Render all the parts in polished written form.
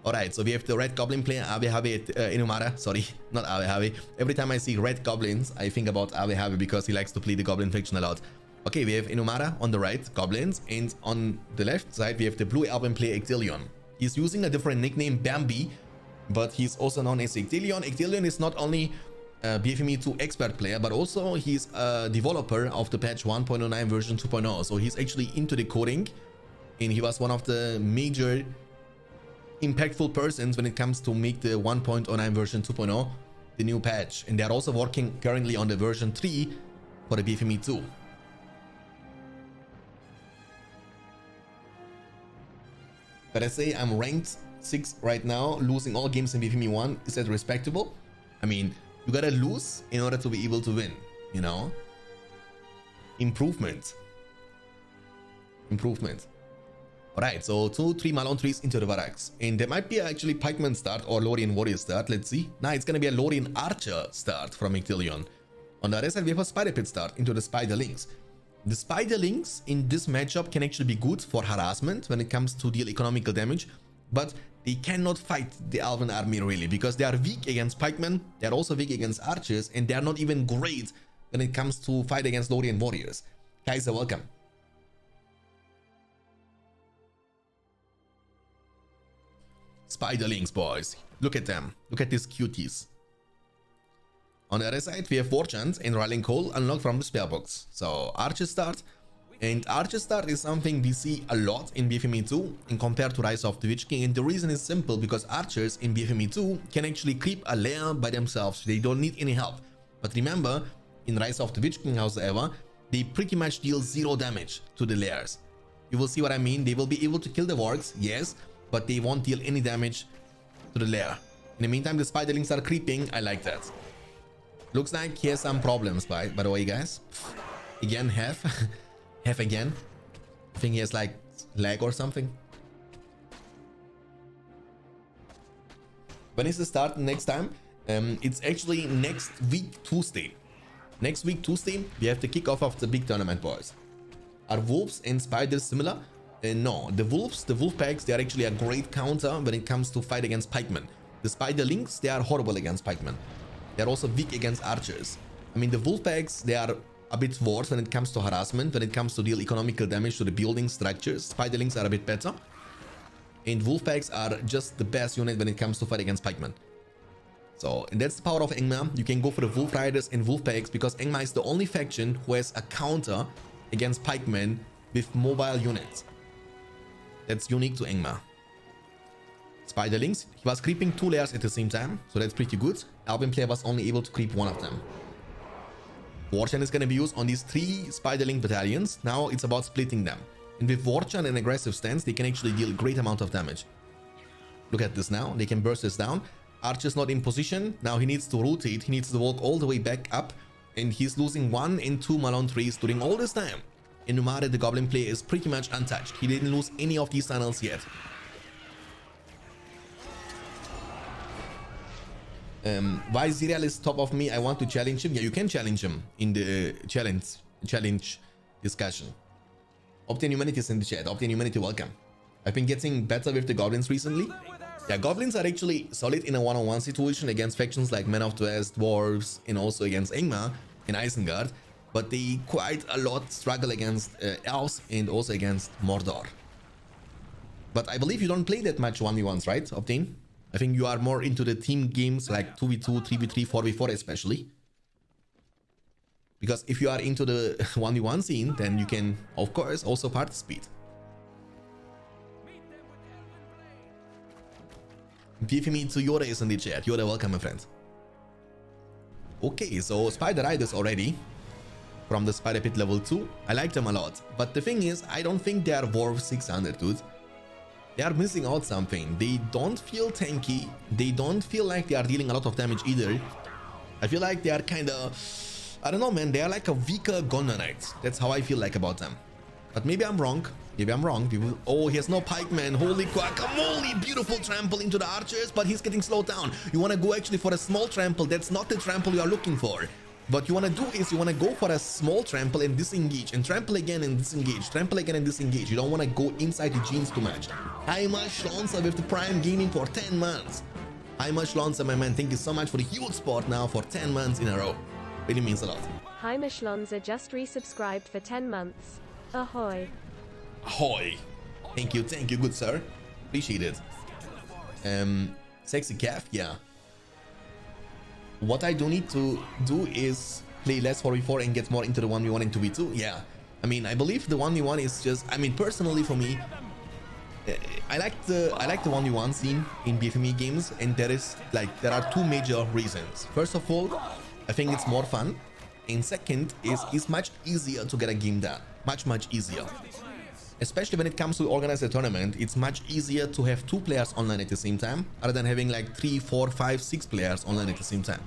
Alright, so we have the red goblin player, Abe Inumara. Sorry, not Abe. Every time I see red goblins, I think about Abe because he likes to play the goblin faction a lot. Okay, we have Inumara on the right, goblins, and on the left side, we have the blue album player Ectelion. He's using a different nickname, Bambi, but he's also known as Ectelion. Ectelion is not only a BFME 2 expert player, but also he's a developer of the patch 1.09 version 2.0. So he's actually into the coding, and he was one of the major impactful persons when it comes to make the 1.09 version 2.0 the new patch, and they're also working currently on the version 3 for the BFME 2. But I say I'm ranked 6 right now, losing all games in BFME 1. Is that respectable? I mean, you gotta lose in order to be able to win, you know? Improvement. Alright, so 2-3 Malone trees into the barracks. And there might be actually Pikeman start or Lorien Warrior start. Let's see. Nah, it's gonna be a Lorien Archer start from Ectelion. On the other side, we have a Spider Pit start into the Spiderlings. The Spiderlings in this matchup can actually be good for harassment when it comes to deal economical damage, but they cannot fight the Elven army really, because they are weak against Pikemen, they're also weak against Archers, and they're not even great when it comes to fight against Lorien Warriors. Kaiser, welcome. Spiderlings, boys. Look at them. Look at these cuties. On the other side, we have Warchant and Rallying Call unlocked from the spell box. So, Archer start. And Archer start is something we see a lot in BFME 2 in compared to Rise of the Witch King. And the reason is simple, because Archers in BFME 2 can actually creep a lair by themselves. They don't need any help. But remember, in Rise of the Witch King, however, they pretty much deal 0 damage to the lairs. You will see what I mean. They will be able to kill the wargs, yes, but they won't deal any damage to the lair. In the meantime, the Spiderlings are creeping. I like that. Looks like he has some problems, by the way, guys. Again, half again. I think he has like lag or something. When is the start next time? It's actually next week, Tuesday. Next week, Tuesday, we have the kickoff of the big tournament, boys. Are wolves and spiders similar? No, the wolves, the wolf packs, they are actually a great counter when it comes to fight against pikemen. The spiderlings, they are horrible against pikemen. They are also weak against archers. I mean, the wolf packs, they are a bit worse when it comes to harassment, when it comes to deal economical damage to the building structures. Spiderlings are a bit better. And wolf packs are just the best unit when it comes to fight against pikemen. So, and that's the power of Angmar. You can go for the wolf riders and wolf packs because Angmar is the only faction who has a counter against pikemen with mobile units. That's unique to Angmar. Spiderlings, he was creeping 2 layers at the same time, so that's pretty good. Albion player was only able to creep 1 of them. Warchan is going to be used on these 3 Spiderling battalions. Now it's about splitting them. And with Warchan and aggressive stance, they can actually deal a great amount of damage. Look at this now. They can burst this down. Archer's not in position. Now he needs to rotate. He needs to walk all the way back up. And he's losing 1 and 2 Malon trees during all this time. Inumare, the Goblin player, is pretty much untouched. He didn't lose any of these tunnels yet. Why Zirial is top of me? I want to challenge him. Yeah, you can challenge him in the challenge discussion. Obtain Humanity is in the chat. Obtain Humanity, welcome. I've been getting better with the goblins recently. Yeah, goblins are actually solid in a one-on-one situation against factions like Men of the West, Dwarves, and also against Angmar and Isengard. But they quite a lot struggle against elves and also against Mordor. But I believe you don't play that much 1v1s, right, Obtain? I think you are more into the team games like 2v2, 3v3, 4v4 especially. Because if you are into the 1v1 scene, then you can, of course, also participate. BFME to Yoda is in the chat. Yoda, welcome, my friend. Okay, so Spider Riders already from the Spider Pit level 2. I like them a lot. But the thing is, I don't think they are worth 600, dude. They are missing out something. They don't feel tanky. They don't feel like they are dealing a lot of damage either. I feel like they are kind of... I don't know, man. They are like a weaker Gondor Knight. That's how I feel like about them. But maybe I'm wrong. Maybe I'm wrong. People... Oh, he has no pikeman. Holy guacamole. Beautiful trample into the archers, but he's getting slowed down. You want to go actually for a small trample. That's not the trample you are looking for. What you want to do is you want to go for a small trample and disengage, and trample again and disengage, trample again and disengage. You don't want to go inside the jeans too much. Hi much Lonza with the Prime Gaming for 10 months. Hi much Lonza, my man. Thank you so much for the huge support now for 10 months in a row. Really means a lot. Hi much Lonza just resubscribed for 10 months. Ahoy. Ahoy. Thank you, good sir. Appreciate it. Sexy calf, yeah. What I do need to do is play less 4v4 and get more into the 1v1 and 2v2. Yeah, I mean, I believe the 1v1 is just, I mean, personally for me, I like the 1v1 scene in BFME games, and there are two major reasons. First of all, I think it's more fun, and second is it's much easier to get a game done. Much easier. Especially when it comes to organize a tournament, it's much easier to have 2 players online at the same time, rather than having like 3, 4, 5, 6 players online at the same time.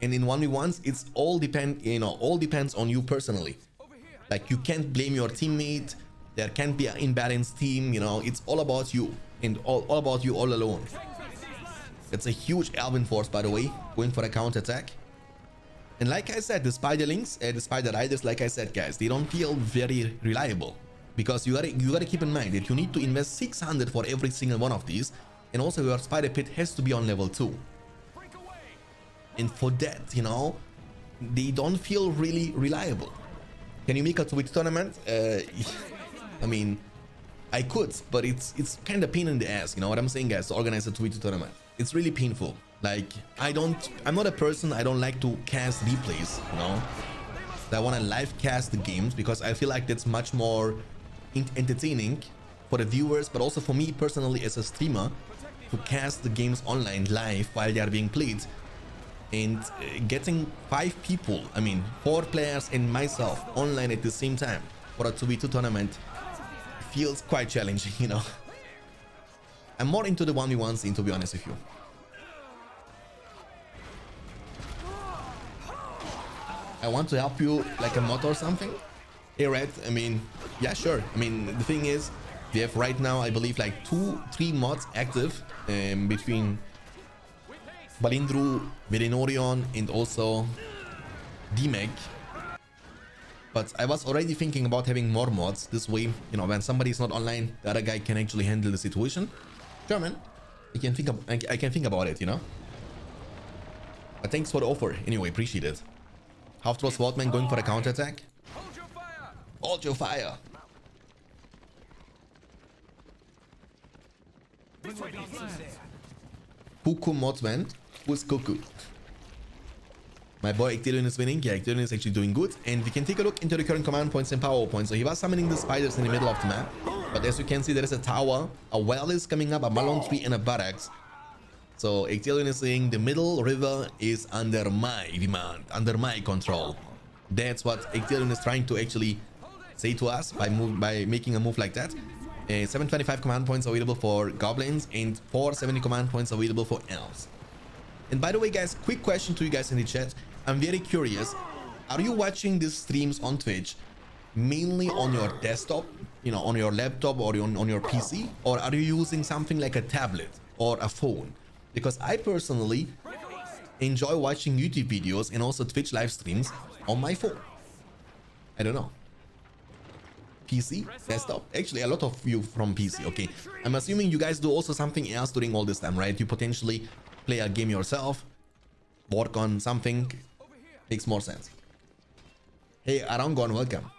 And in 1v1s, it's all depends on you personally. Like, you can't blame your teammate. There can't be an imbalanced team. You know, it's all about you, and all about you all alone. It's a huge Alvin force, by the way, going for a counter attack. And like I said, the Spiderlings, the Spider Riders, like I said, guys, they don't feel very reliable, because you gotta keep in mind that you need to invest 600 for every single one of these, and also your Spider Pit has to be on level 2. And for that, you know, they don't feel really reliable. Can you make a 2v2 tournament? I mean, I could, but it's kind of pain in the ass, you know what I'm saying, guys, to organize a 2v2 tournament. It's really painful. Like, I'm not a person, I don't like to cast replays, you know. I want to live cast the games, because I feel like that's much more entertaining for the viewers, but also for me personally as a streamer, to cast the games online live while they are being played. And getting 5 people, I mean 4 players and myself online at the same time for a 2v2 tournament feels quite challenging, you know. I'm more into the 1v1 scene, to be honest with you. I want to help you like a mod or something. Hey Red, I mean, yeah, sure. I mean, the thing is, we have right now, I believe, like 2-3 mods active between Balindru, Merenorion, and also DMEG. But I was already thinking about having more mods. This way, you know, when somebody is not online, the other guy can actually handle the situation. Sure, man. I can think about it, you know. But thanks for the offer. Anyway, appreciate it. Half Troll Swordman going for a counter attack. Hold your fire. Cuckoo Modman. Who's Cuckoo? My boy Ectelion is winning. Yeah, Ectelion is actually doing good. And we can take a look into the current command points and power points. So he was summoning the spiders in the middle of the map. But as you can see, there is a tower, a well is coming up, a Malon tree, and a barracks. So Ectelion is saying the middle river is under my demand, under my control. That's what Ectelion is trying to actually say to us by making a move like that. 725 command points available for goblins and 470 command points available for elves. And by the way, guys, quick question to you guys in the chat. I'm very curious. Are you watching these streams on Twitch mainly on your desktop, you know, on your laptop or on your PC? Or are you using something like a tablet or a phone? Because I personally enjoy watching YouTube videos and also Twitch live streams on my phone. I don't know. PC, desktop, actually a lot of you from PC. Okay, I'm assuming you guys do also something else during all this time, right? You potentially play a game yourself, work on something. Makes more sense. Hey Arangon, welcome.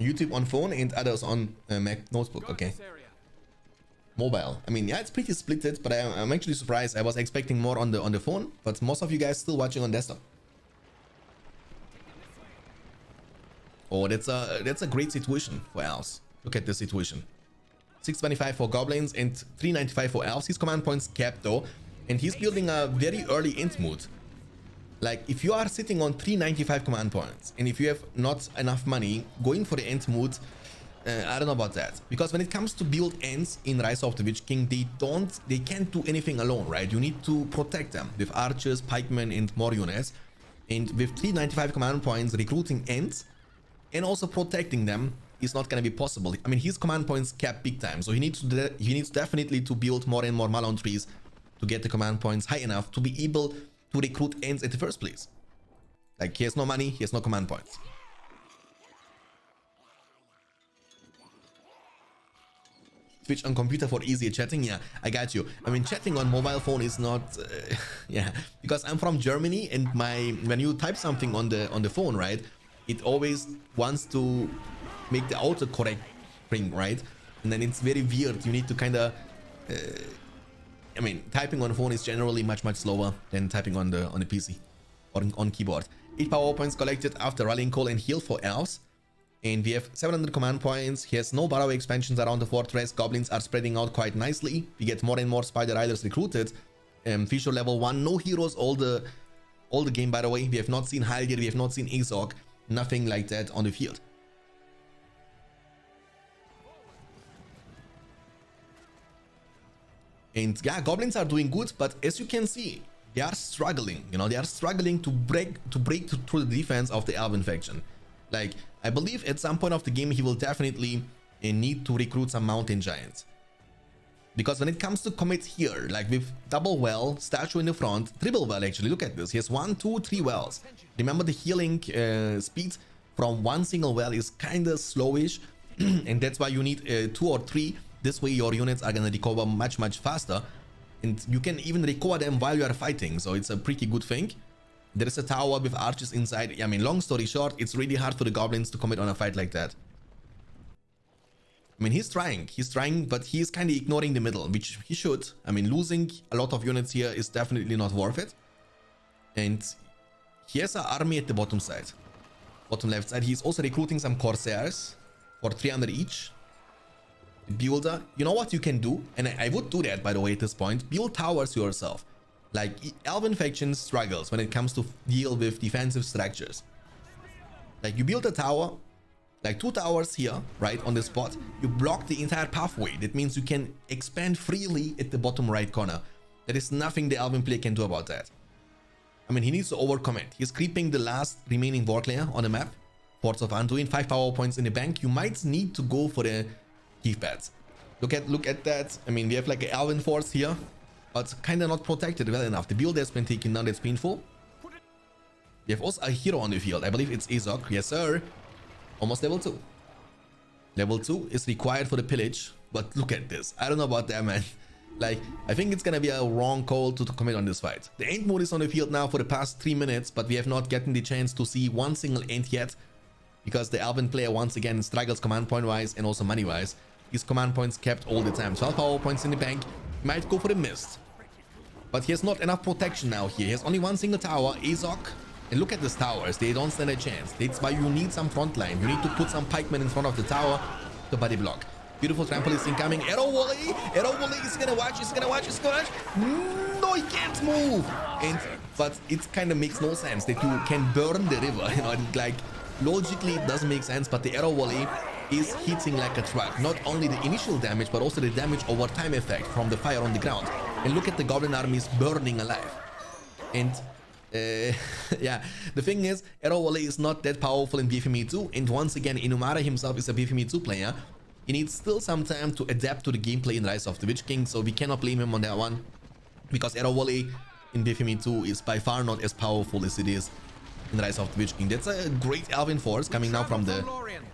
YouTube on phone and others on Mac notebook. Okay, mobile, I mean, yeah, it's pretty splitted, but I'm actually surprised. I was expecting more on the phone, but most of you guys still watching on desktop. Oh, that's a great situation for elves. Look at this situation. 625 for goblins and 395 for elves. His command points capped though, and he's building a very early end mood. Like, if you are sitting on 395 command points, and if you have not enough money, going for the end mood, I don't know about that. Because when it comes to build ends in Rise of the Witch King, they can't do anything alone, right? You need to protect them with archers, pikemen, and more units. And with 395 command points, recruiting ends and also protecting them is not going to be possible. I mean, his command points cap big time, so he needs definitely to build more and more Malon trees to get the command points high enough to be able to recruit ends at the first place. Like, he has no money, he has no command points. Switch on computer for easier chatting. Yeah, I got you. I mean, chatting on mobile phone is not yeah, because I'm from Germany, and when you type something on the phone, right, it always wants to make the autocorrect thing, right? And then it's very weird. You need to kind of I mean, typing on phone is generally much slower than typing on the PC or on keyboard. 8 power points collected after rallying call and heal for elves. And we have 700 command points. He has no burrow expansions around the fortress. Goblins are spreading out quite nicely. We get more and more spider riders recruited. Fisher level 1, no heroes all the game, by the way. We have not seen Haldir, we have not seen Azog, nothing like that on the field. And yeah, goblins are doing good, but as you can see, they are struggling. You know, they are struggling to break through the defense of the Elven faction. Like, I believe at some point of the game he will definitely need to recruit some mountain giants, because when it comes to commit here, like with double well, statue in the front, triple well, actually look at this, he has 1, 2, 3 wells. Remember, the healing speed from one single well is kind of slowish and that's why you need 2 or 3. This way your units are gonna recover much faster, and you can even recover them while you are fighting, so it's a pretty good thing. There is a tower with archers inside. I mean, long story short, it's really hard for the goblins to commit on a fight like that. I mean, he's trying, but he's kind of ignoring the middle, which he should. I mean, losing a lot of units here is definitely not worth it. And he has an army at the bottom side, bottom left side. He's also recruiting some corsairs for 300 each. Builder, you know what you can do, and I would do that, by the way, at this point. Build towers yourself. Like, Elven faction struggles when it comes to deal with defensive structures. Like, you build a tower, like 2 towers here, right, on the spot. You block the entire pathway. That means you can expand freely at the bottom right corner. There is nothing the Elven player can do about that. I mean, he needs to overcommit. He's creeping the last remaining work layer on the map. Forts of Anduin, 5 power points in the bank. You might need to go for the heath pads. Look at that. I mean, we have like an Elven force here, but kind of not protected well enough. The build has been taken down, that's painful. We have also a hero on the field. I believe it's Azog. Yes, sir. Almost level 2. Level 2 is required for the pillage, but look at this. I don't know about that, man. Like, I think it's gonna be a wrong call to commit on this fight. The Ant mode is on the field now for the past 3 minutes, but we have not gotten the chance to see one single Ant yet, because the Elven player once again struggles command point wise and also money wise. His command points kept all the time. 12 power points in the bank. He might go for the mist, but he has not enough protection now here. He has only one single tower, Azog. And look at these towers, they don't stand a chance. That's why you need some front line. You need to put some pikemen in front of the tower to body block. Beautiful trample is incoming. Arrow volley is gonna watch, no, he can't move. But it kind of makes no sense that you can burn the river. You know, like, logically it doesn't make sense, but the arrow volley is hitting like a truck. Not only the initial damage, but also the damage over time effect from the fire on the ground. And look at the goblin armies burning alive. And yeah, the thing is, arrow volley is not that powerful in BFME 2, and once again, Inumara himself is a BFME 2 player. He needs still some time to adapt to the gameplay in Rise of the Witch King, so we cannot blame him on that one, because arrow volley in BFME 2 is by far not as powerful as it is in Rise of the Witch King. That's a great Elven force coming now from the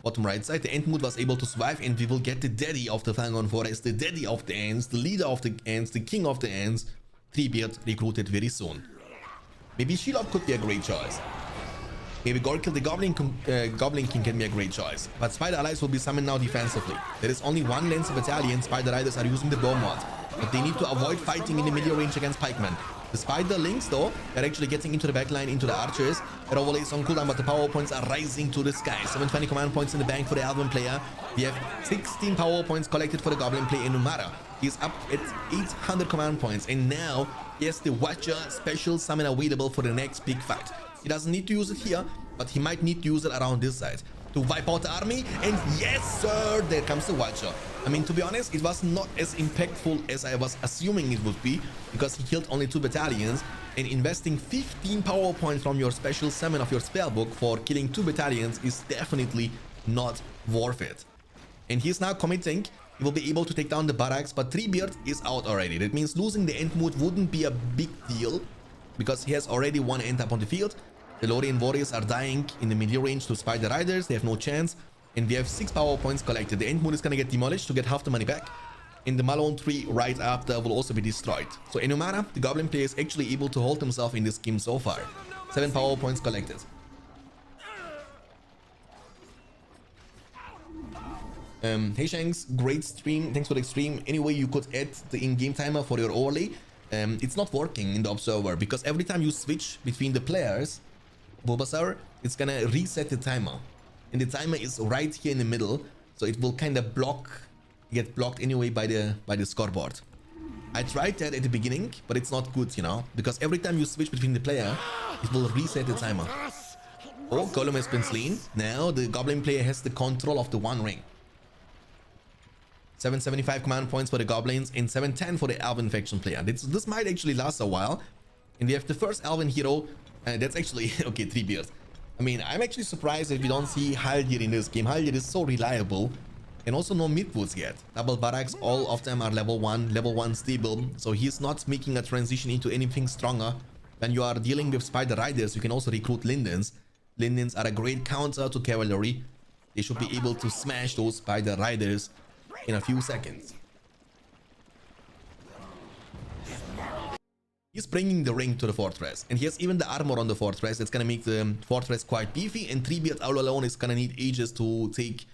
bottom right side. The Entmood was able to survive, and we will get the daddy of the Flangon Forest, the daddy of the Ants, the leader of the Ants, the king of the Ants, Treebeard, recruited very soon. Maybe Shelob could be a great choice. Maybe Gorkil the Goblin King can be a great choice. But Spider Allies will be summoned now defensively. There is only one Lancer battalion. Spider Riders are using the bow mod, but they need to avoid fighting in the middle range against pikemen. The Spider Links, though, are actually getting into the backline, into the archers. Arrow volley is on cooldown, but the power points are rising to the sky. 720 command points in the bank for the Elven player. We have 16 power points collected for the Goblin player in Numara. He's up at 800 command points, and now he has the Watcher special summon available for the next big fight. He doesn't need to use it here, but he might need to use it around this side to wipe out the army. And yes, sir, there comes the Watcher. I mean, to be honest, it was not as impactful as I was assuming it would be, because he killed only 2 battalions, and investing 15 power points from your special summon of your spellbook for killing 2 battalions is definitely not worth it. And he's now committing. He will be able to take down the barracks, but Treebeard is out already. That means losing the end mood wouldn't be a big deal because he has already one end up on the field. The Lothian warriors are dying in the melee range to Spider Riders. They have no chance. And we have 6 power points collected. The end mood is going to get demolished to get half the money back. And the Malone tree right after will also be destroyed. So Enumara, the Goblin player, is actually able to hold himself in this game so far. 7 power points collected. Hey Shanks, great stream. Thanks for the stream. Anyway, you could add the in-game timer for your overlay. It's not working in the observer because every time you switch between the players, Bulbasaur, it's gonna reset the timer. And the timer is right here in the middle, so it will kind of get blocked anyway by the scoreboard. I tried that at the beginning, but it's not good, you know, because every time you switch between the player, it will reset the timer. Oh, Golem has been slain. Now the Goblin player has the control of the One Ring. 775 command points for the Goblins and 710 for the Elven faction player. This might actually last a while. And we have the first Elven hero. That's actually, okay, Treebeard. I mean, I'm actually surprised that we don't see Haldir in this game. Haldir is so reliable. And also no midwoods yet. Double barracks, all of them are level 1 stable. So he's not making a transition into anything stronger. When you are dealing with Spider Riders, you can also recruit Lindens. Lindens are a great counter to cavalry. They should be able to smash those Spider Riders in a few seconds. He's bringing the ring to the fortress, and he has even the armor on the fortress. That's gonna make the fortress quite beefy, and Treebeard all alone is gonna need ages to take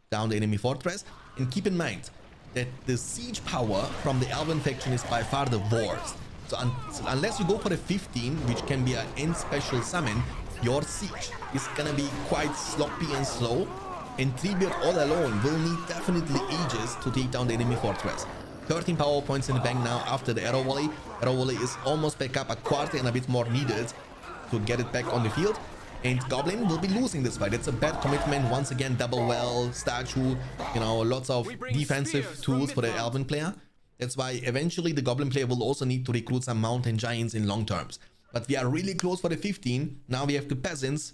down the enemy fortress. And keep in mind that the siege power from the Elven faction is by far the worst. So unless you go for the 15, which can be an end special summon, your siege is gonna be quite sloppy and slow. And Treebeard all alone will need definitely ages to take down the enemy fortress. 13 power points in the bank now after the arrow volley. Arrow volley is almost back up, a quarter and a bit more needed to get it back on the field. And Goblin will be losing this fight. It's a bad commitment. Once again, double well, statue, you know, lots of defensive tools for the Elven player. That's why eventually the Goblin player will also need to recruit some mountain giants in long terms. But we are really close for the 15. Now we have the peasants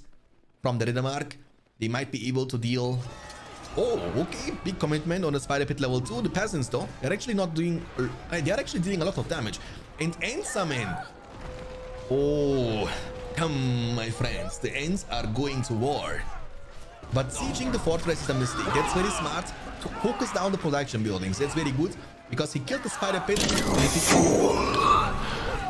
from the Riddermark. They might be able to deal. Oh, okay, big commitment on the Spider Pit level 2. The peasants though, they're actually not doing, they're actually dealing a lot of damage. And end summon. Oh, come my friends, the Ents are going to war. But sieging the fortress is a mistake. That's very smart to focus down the production buildings. That's very good because he killed the Spider Pit. And if he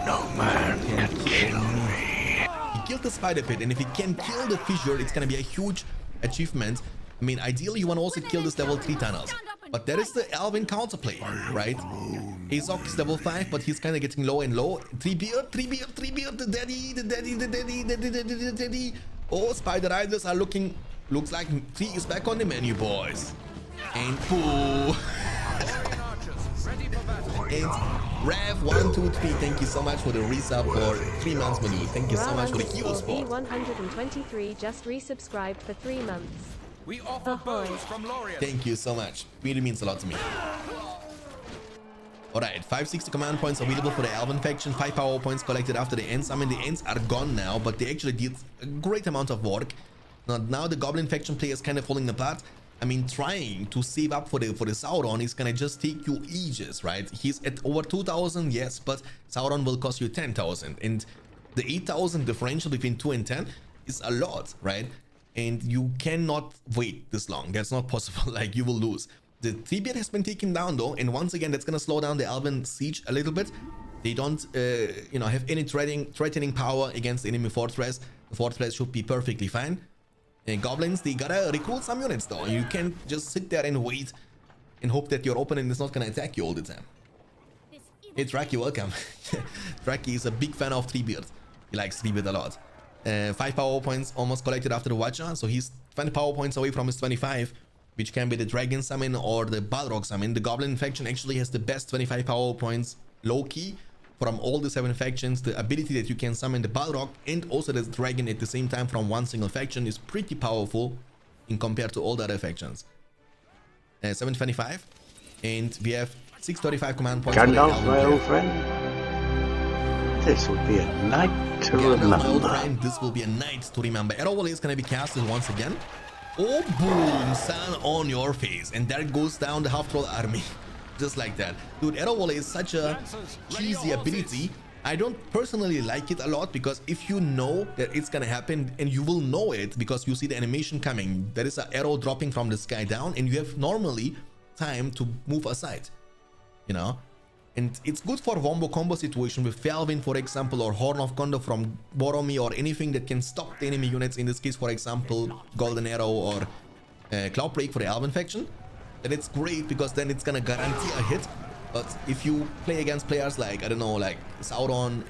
no man can kill me. He killed the Spider Pit, and if he can kill the fissure, it's gonna be a huge achievement. I mean, ideally you want to also kill this level 3 tunnels, but there is the Elven counterplay, right? Azok is level 5, but he's kind of getting low and low. Treebeard, the daddy. Oh, Spider Riders are looks like 3 is back on the menu, boys. And pooh. And Rev123, thank you so much for the resub for 3 months, Manu. Thank you so much for the Kyo sport. 123 just resubscribed for 3 months. We offer bows from Lorien. Thank you so much. Really means a lot to me. Alright, 560 command points available for the Elven faction. 5 power points collected after the Ents. I mean, the Ents are gone now, but they actually did a great amount of work. Now the Goblin faction player is kind of falling apart. I mean, trying to save up for the Sauron is gonna just take you ages, right? He's at over 2,000, yes, but Sauron will cost you 10,000. And the 8,000 differential between 2 and 10 is a lot, right? And you cannot wait this long. That's not possible. Like, you will lose. The Treebeard has been taken down though, and once again that's gonna slow down the Elven siege a little bit. They don't you know, have any threatening power against the enemy fortress. The fortress should be perfectly fine. And Goblins, they gotta recruit some units though. You can't just sit there and wait and hope that your opponent is not gonna attack you all the time. Hey Draki, welcome. Draki is a big fan of Treebeard. He likes Treebeard a lot. 5 power points almost collected after the Watcher, so he's 20 power points away from his 25, which can be the Dragon Summon or the Balrog Summon. The Goblin faction actually has the best 25 power points low-key from all the 7 factions. The ability that you can summon the Balrog and also the Dragon at the same time from one single faction is pretty powerful in compared to all the other factions. 725, and we have 635 command points. Gandalf, my old friend. This will be a night to remember. My old friend, this will be a night to remember. Arrow Volley is going to be casted once again. Oh, boom, sun on your face. And there goes down the half-troll army. Just like that. Dude, Arrow Volley is such a cheesy ability. I don't personally like it a lot because if you know that it's gonna happen, and you will know it because you see the animation coming, there is an arrow dropping from the sky down and you have normally time to move aside, you know. And it's good for wombo combo situation with Felvin, for example, or Horn of Condor from Boromir, or anything that can stop the enemy units. In this case, for example, Golden Arrow or Cloudbreak for the Elven faction. Then it's great because then it's gonna guarantee a hit. But if you play against players like, I don't know, like Sauron,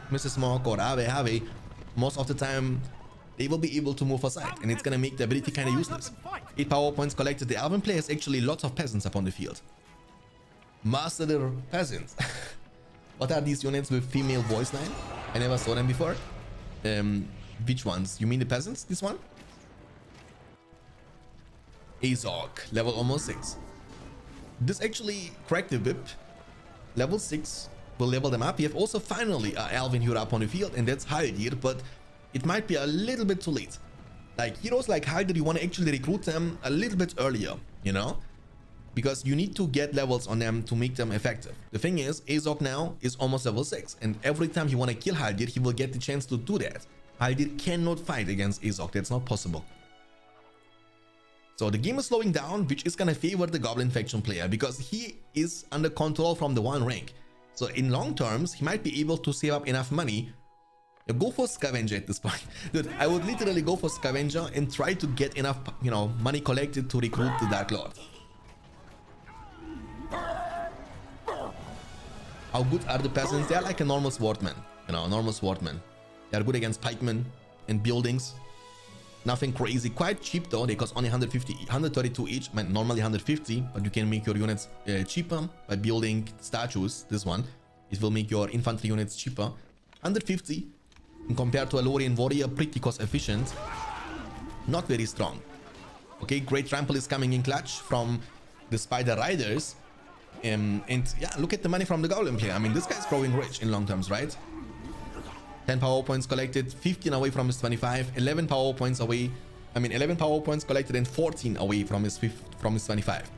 Mrs. Mock or Ave, most of the time they will be able to move aside, and it's gonna make the ability kind of useless. 8 power points collected. The Elven player has actually lots of peasants upon the field. Master the peasants. What are these units with female voice line? I never saw them before. Which ones? You mean the peasants? This one? Azog, level almost 6. This actually cracked the whip. Level 6 will level them up. We have also finally an Elven hero up on the field, and that's Haldir, but it might be a little bit too late. Like heroes like Haldir, you want to actually recruit them a little bit earlier, you know? Because you need to get levels on them to make them effective. The thing is, Azog now is almost level 6, and every time you want to kill Haldir, he will get the chance to do that. Haldir cannot fight against Azog, that's not possible. So the game is slowing down, which is gonna favor the Goblin faction player because he is under control from the 1 rank. So in long terms, he might be able to save up enough money. Go for Scavenger at this point. Dude, I would literally go for Scavenger and try to get enough, you know, money collected to recruit the Dark Lord. How good are the peasants? They are like a normal swordman, you know, a normal swordman. They are good against pikemen and buildings. Nothing crazy, quite cheap though. They cost only 132 each, normally 150, but you can make your units cheaper by building statues. This one, it will make your infantry units cheaper. 150 compared to a Lorien warrior, pretty cost efficient, not very strong. Okay, great trample is coming in clutch from the Spider Riders. And yeah, look at the money from the Goblin player. I mean, this guy's growing rich in long terms, right? 10 power points collected, 15 away from his 25, 11 power points away. I mean, 11 power points collected and 14 away from his 25.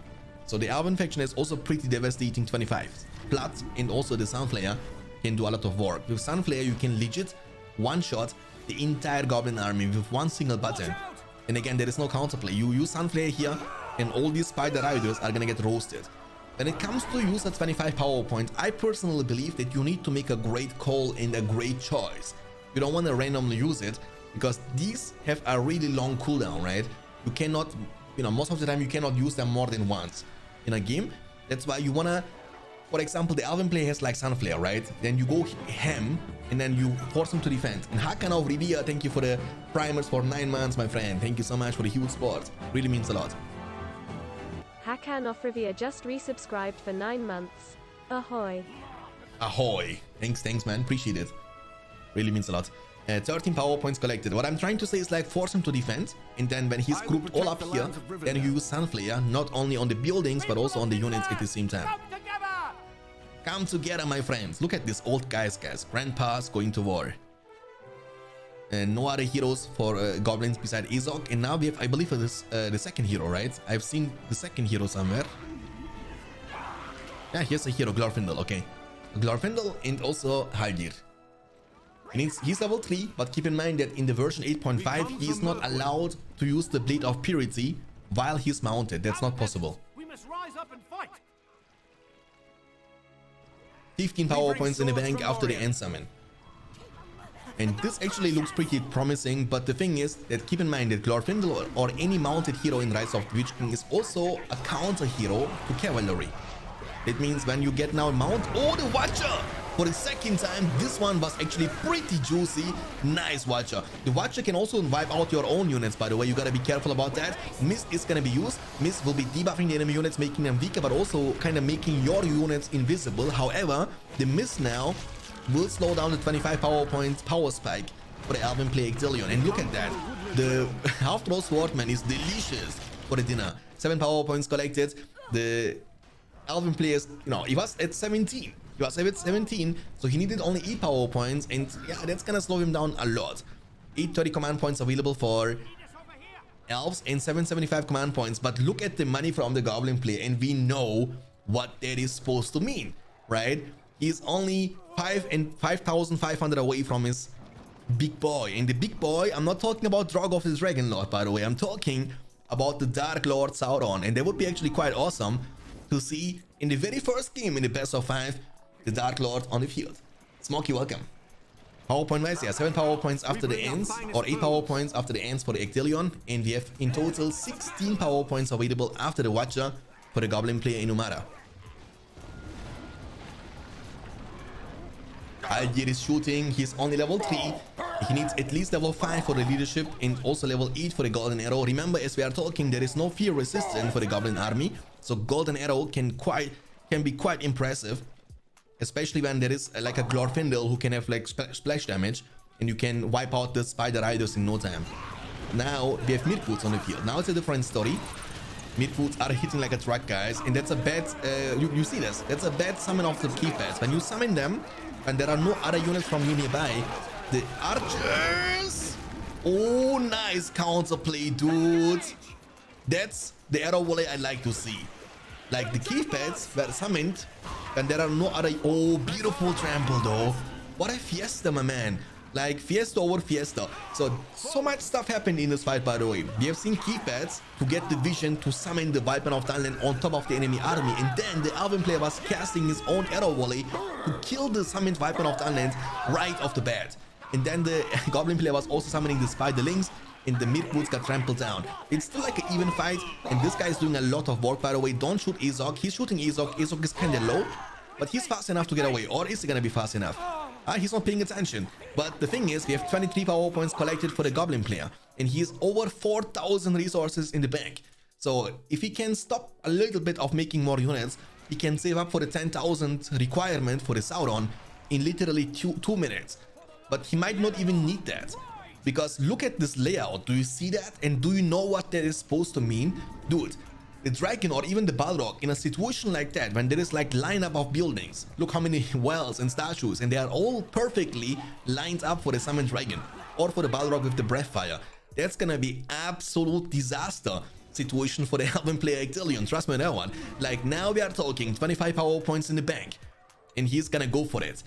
So the Elven faction is also pretty devastating 25. Blood and also the Sunflare can do a lot of work. With Sunflare, you can legit one-shot the entire Goblin army with one single button. And again, there is no counterplay. You use Sunflare here, and all these Spider Riders are gonna get roasted. When it comes to use at 25 power point, I personally believe that you need to make a great call and a great choice. You don't want to randomly use it because these have a really long cooldown, right? You cannot, you know, most of the time you cannot use them more than once in a game. That's why you want to, for example, the Elven player has like Sunflare, right? Then you go ham and then you force him to defend. And Hakan of Ridia, thank you for the primers for 9 months, my friend. Thank you so much for the huge support. Really means a lot. Hakan of Rivia just resubscribed for 9 months. Ahoy. Ahoy. Thanks, man. Appreciate it. Really means a lot. 13 power points collected. What I'm trying to say is like force him to defend, and then when he's grouped all up here, then you use Sunflare not only on the buildings but also on the units at the same time. Come together, my friends. Look at these old guys. Grandpas going to war. And no other heroes for goblins beside Azog, and now we have, I believe, this the second hero, right? I've seen the second hero somewhere. Yeah, here's a hero, Glorfindel. Okay, Glorfindel and also Haldir. He's level 3, but keep in mind that in the version 8.5 he is not allowed to use the Blade of Purity while he's mounted. That's not possible. We must rise up and fight. 15 power points in the bank after the end summon. And this actually looks pretty promising, but the thing is that keep in mind that Glorfindel or any mounted hero in Rise of the Witch King is also a counter hero to cavalry. It means when you get now a mount, oh, the Watcher! For the second time, this one was actually pretty juicy. Nice Watcher. The Watcher can also wipe out your own units, by the way. You gotta be careful about that. Mist is gonna be used. Mist will be debuffing the enemy units, making them weaker, but also kind of making your units invisible. However, the Mist now will slow down the 25 power points power spike for the Elven player Exilion. And look at that. The half-troll swordman is delicious for the dinner. 7 power points collected. The Elven players, you know, he was at 17. He was at 17, so he needed only 8 power points, and yeah, that's gonna slow him down a lot. 830 command points available for elves and 775 command points, but look at the money from the goblin player and we know what that is supposed to mean, right? He's only 5,500 away from his big boy, and the big boy, I'm not talking about Drogoth the Dragon Lord, by the way. I'm talking about the Dark Lord Sauron, and that would be actually quite awesome to see in the very first game in the best of 5 the Dark Lord on the field. Smoky, welcome. Power point wise, yeah, 7 power points after the ends, or 8 power points after the ends for the Ectelion, and we have in total 16 power points available after the Watcher for the Goblin player in Umara. Aldir is shooting, he's only level 3, he needs at least level 5 for the leadership and also level 8 for the Golden Arrow. Remember, as we are talking, there is no fear resistance for the Goblin army, so Golden Arrow can be quite impressive, especially when there is like a Glorfindel who can have like splash damage and you can wipe out the Spider Riders in no time. Now we have Mirkwood's on the field. Now it's a different story. Mirkwood's are hitting like a truck, guys, and that's a bad you see this, that's a bad summon of the key pads. When you summon them and there are no other units from you nearby, the archers, oh, nice counterplay, dude. That's the arrow volley I like to see. Like the key pads were summoned and there are no other. Oh, beautiful trample though. What a fiesta, my man. Like fiesta over fiesta. So much stuff happened in this fight, by the way. We have seen key pads to get the vision to summon the Weapon of Dunland on top of the enemy army, and then the Elven player was casting his own arrow volley to kill the summoned Weapon of Dunland right off the bat. And then the Goblin player was also summoning the Spiderlings, and the Mirkwoods got trampled down. It's still like an even fight, and this guy is doing a lot of work, by the way. Don't shoot Azog. He's shooting Azog. Azog is kind of low, but he's fast enough to get away. Or is he gonna be fast enough? He's not paying attention. But the thing is, we have 23 power points collected for the Goblin player, and he is over 4,000 resources in the bank. So if he can stop a little bit of making more units, he can save up for the 10,000 requirement for the Sauron in literally two minutes. But he might not even need that, because look at this layout. Do you see that? And do you know what that is supposed to mean? Dude, the dragon or even the Balrog, in a situation like that, when there is like lineup of buildings, look how many wells and statues, and they are all perfectly lined up for the summoned dragon or for the Balrog with the breath fire. That's gonna be absolute disaster situation for the Elven player Ectelion. Trust me on that one. Like, now we are talking 25 power points in the bank, and he's gonna go for it.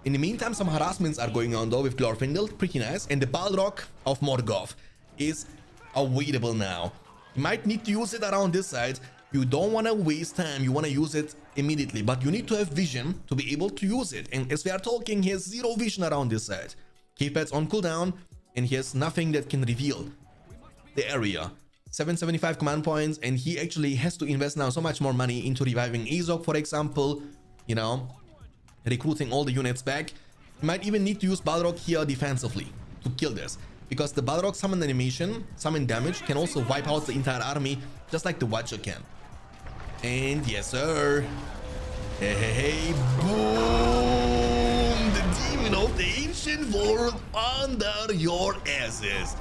In the meantime, some harassments are going on though with Glorfindel, pretty nice, and the Balrog of Morgoth is available now. You might need to use it around this side. You don't want to waste time, you want to use it immediately, but you need to have vision to be able to use it. And as we are talking, he has zero vision around this side. Keypad's on cooldown, and he has nothing that can reveal the area. 775 command points, and he actually has to invest now so much more money into reviving Azog, for example, you know, recruiting all the units back. You might even need to use Balrog here defensively to kill this, because the Balrog summon animation, summon damage, can also wipe out the entire army, just like the Watcher can. And yes, sir. Hey, boom! The demon of the ancient world under your asses.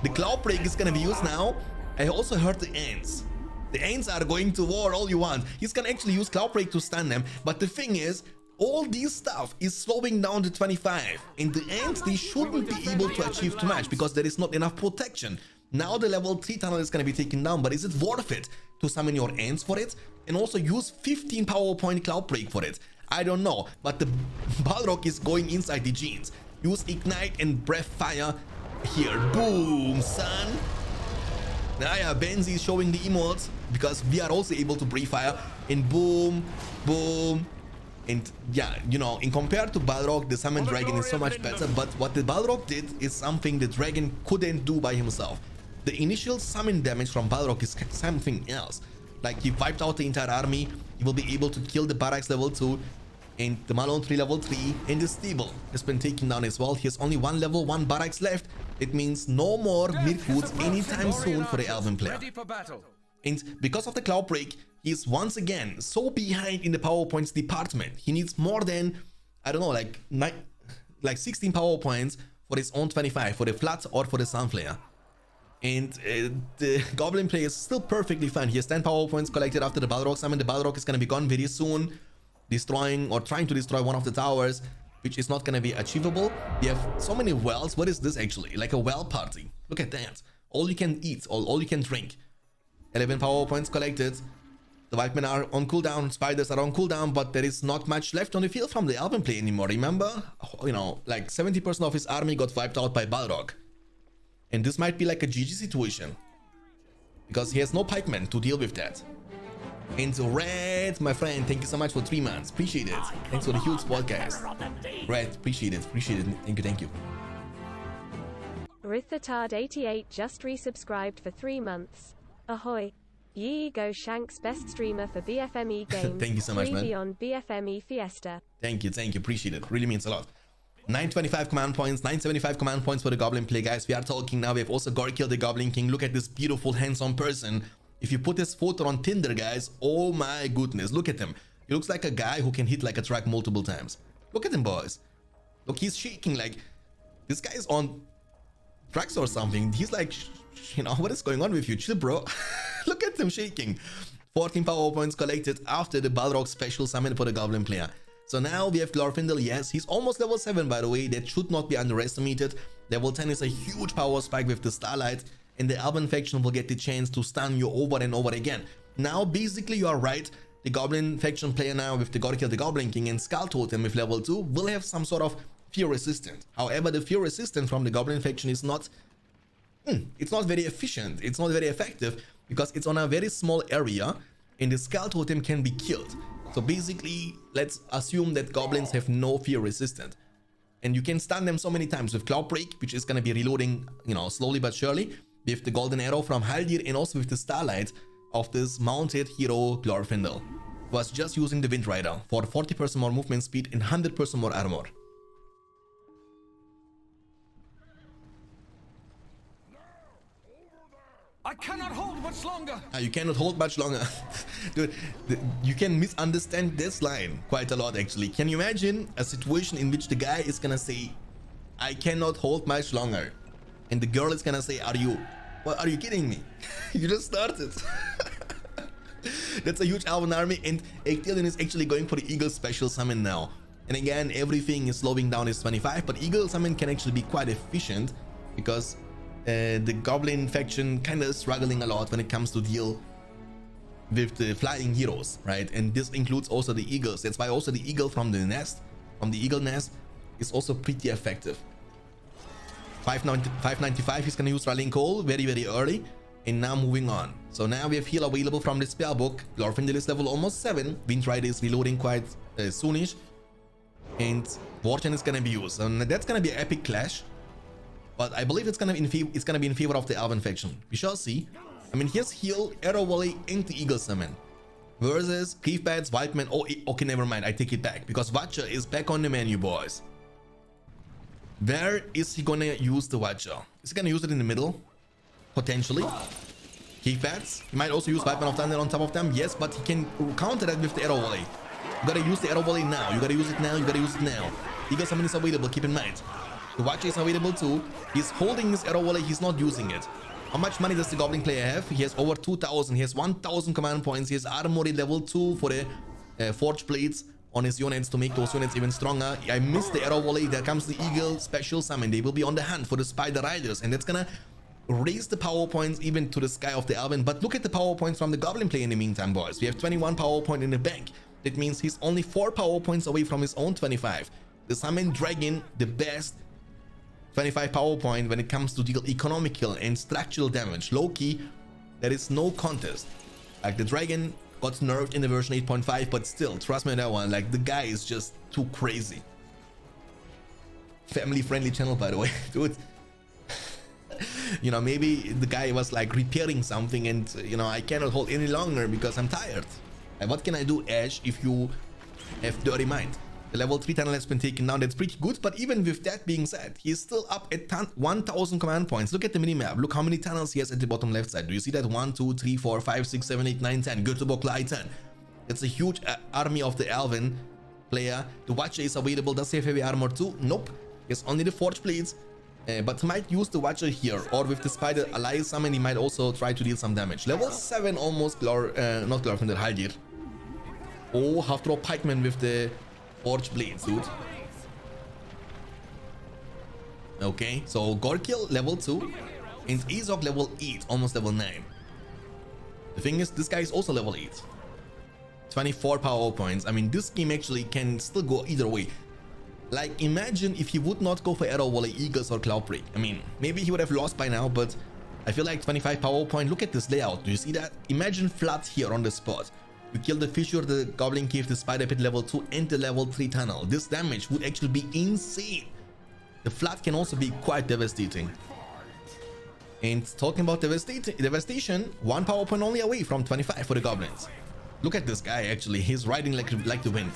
The Cloud Break is gonna be used now. I also heard the Ents. The Ents are going to war all you want. He's gonna actually use Cloud Break to stun them, but the thing is, all this stuff is slowing down to 25, and the Ents, they shouldn't be able to achieve too much because there is not enough protection. Now the level 3 tunnel is going to be taken down, but is it worth it to summon your Ents for it and also use 15 power point Cloud Break for it? I don't know, but the Balrog is going inside the genes. Use Ignite and Breath Fire here. Boom, son. Now yeah, Benzi is showing the emotes because we are also able to breathe fire, and boom, boom. And yeah, you know, in compared to Balrog, the summoned dragon is so much better, but what the Balrog did is something the dragon couldn't do by himself. The initial summon damage from Balrog is something else. Like, he wiped out the entire army, he will be able to kill the barracks level 2, and the Malone 3 level 3, and the stable has been taken down as well. He has only one level 1 barracks left. It means no more Mirkwoods anytime soon for the Elven player. And because of the Cloud Break, he is once again so behind in the power points department. He needs more than, I don't know, like 16 power points for his own 25, for the Flat or for the Sunflare. And the Goblin player is still perfectly fine. He has 10 power points collected after the Balrog summon. The Balrog is going to be gone very soon, destroying or trying to destroy one of the towers, which is not going to be achievable. We have so many wells. What is this actually? Like a well party. Look at that. All you can eat, all you can drink. 11 power points collected. The Wildmen are on cooldown, Spiders are on cooldown, but there is not much left on the field from the Alban play anymore. Remember? You know, like 70% of his army got wiped out by Balrog. And this might be like a GG situation. Because he has no pikemen to deal with that. And Red, my friend, thank you so much for 3 months. Appreciate it. Thanks for the huge podcast. Red, appreciate it. Appreciate it. Thank you, thank you. Rithatard88 just resubscribed for 3 months. Ahoy. Ye go Shanks, best streamer for BFME games. Thank you so much, man. Beyond BFME Fiesta. Thank you, appreciate it. Really means a lot. 925 command points, 975 command points for the Goblin play, guys. We are talking now. We have also Gorkill, the Goblin King. Look at this beautiful handsome person. If you put this photo on Tinder, guys, oh my goodness, look at him. He looks like a guy who can hit like a truck multiple times. Look at him, boys. Look, he's shaking like this guy is on drugs or something. He's like, you know, what is going on with you? Chill, bro. Look at him shaking. 14 power points collected after the Balrog special summon for the Goblin player. So now we have Glorfindel. Yes, he's almost level 7, by the way. That should not be underestimated. Level 10 is a huge power spike with the Starlight, and the Alban faction will get the chance to stun you over and over again. Now, basically, you are right. The Goblin faction player now with the Gorkill, the Goblin King, and Skull Totem with level 2 will have some sort of fear resistance. However, the fear resistance from the Goblin faction is not... it's not very efficient. It's not very effective because it's on a very small area and the Skull Totem can be killed. So basically, let's assume that goblins have no fear resistance. And you can stun them so many times with Cloud Break, which is going to be reloading, you know, slowly but surely. With the Golden Arrow from Haldir and also with the Starlight of this mounted hero Glorfindel. Was just using the Wind Rider for 40% more movement speed and 100% more armor. I cannot hold much longer. You cannot hold much longer. Dude, you can misunderstand this line quite a lot actually. Can you imagine a situation in which the guy is gonna say, I cannot hold much longer, and the girl is gonna say, are you kidding me? You just started. That's a huge Alban army, and Ectelion is actually going for the Eagle special summon now. And again, everything is slowing down his 25, but Eagle summon can actually be quite efficient because the Goblin faction kind of struggling a lot when it comes to deal with the flying heroes, right? And this includes also the Eagles. That's why also the Eagle from the nest, from the Eagle nest, is also pretty effective. 595, he's gonna use Rallying Call very, very early. And now moving on. So now we have heal available from the spell book. Glorfindel is level almost 7. Wind Rider is reloading quite soonish. And Wargen is gonna be used. And that's gonna be an epic clash. But I believe it's gonna be in favor of the Alban faction. We shall see. I mean, here's heal, arrow volley, and the Eagle summon. Versus Cleave Bats, Wildman. Oh, okay, never mind. I take it back. Because Watcher is back on the menu, boys. Where is he gonna use the Watcher? Is he gonna use it in the middle? Potentially. Cleave Bats. He might also use Wildman of Thunder on top of them. Yes, but he can counter that with the arrow volley. You gotta use the arrow volley now. You gotta use it now. You gotta use it now. Eagle summon is available. Keep in mind. The Watcher is available too. He's holding his arrow volley. He's not using it. How much money does the Goblin player have? He has over 2,000. He has 1,000 command points. He has armory level 2 for the Forge Blades on his units to make those units even stronger. I missed the arrow volley. There comes the Eagle special summon. They will be on the hunt for the Spider Riders, and that's gonna raise the power points even to the sky of the Alban. But look at the power points from the Goblin player in the meantime, boys. We have 21 power point in the bank. That means he's only 4 power points away from his own 25. The Summon Dragon, the best 25 power point when it comes to deal economical and structural damage. Low-key, there is no contest. Like, the Dragon got nerfed in the version 8.5, but still, trust me on that one, like, the guy is just too crazy. Family-friendly channel, by the way, dude. You know, maybe the guy was like repairing something and, you know, I cannot hold any longer because I'm tired. And what can I do, Ash, if you have dirty mind? The level 3 tunnel has been taken down. That's pretty good, but even with that being said, he is still up at 1,000 command points. Look at the minimap. Look how many tunnels he has at the bottom left side. Do you see that? 1, 2, 3, 4, 5, 6, 7, 8, 9, 10. Göteborg 10. It's a huge army of the Alban player. The Watcher is available. Does he have heavy armor too? Nope. He has only the Forge Blades. But he might use the Watcher here, or with the Spider Alliance summon, he might also try to deal some damage. Level 7 almost, not Glorfindel, Haldir. Oh, half throw Pikeman with the Forge Blades, dude. Okay, so Gorkill level 2. And Azog level 8, almost level 9. The thing is, this guy is also level 8. 24 power points. I mean, this game actually can still go either way. Like, imagine if he would not go for Arrow Volley, Eagles or Cloud Break. I mean, maybe he would have lost by now, but I feel like 25 power point. Look at this layout. Do you see that? Imagine Flood here on the spot. You kill the Fissure, the Goblin Cave, the Spider Pit level 2 and the level 3 tunnel. This damage would actually be insane. The Flood can also be quite devastating. And talking about devastation, 1 power point only away from 25 for the Goblins. Look at this guy, actually. He's riding like the wind.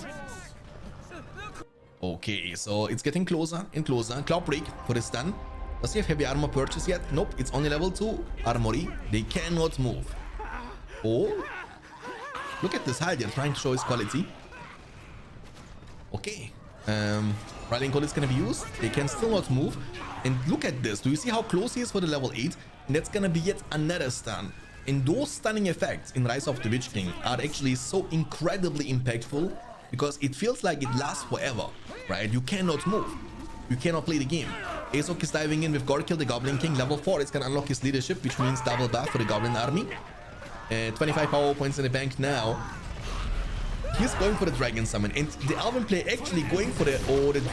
Okay, so it's getting closer and closer. Cloud Break for the stun. Does he have heavy armor purchase yet? Nope, it's only level 2 armory. They cannot move. Oh, look at this Haldir trying to show his quality. Okay, Rallying Call is gonna be used. They can still not move. And look at this. Do you see how close he is for the level 8? And that's gonna be yet another stun. And those stunning effects in Rise of the Witch King are actually so incredibly impactful because it feels like it lasts forever, right? You cannot move. You cannot play the game. Azog is diving in with Gorkill, the Goblin King. Level 4 is gonna unlock his leadership, which means double buff for the Goblin army. 25 power points in the bank now. He's going for the Dragon Summon, and the Elven player actually going for the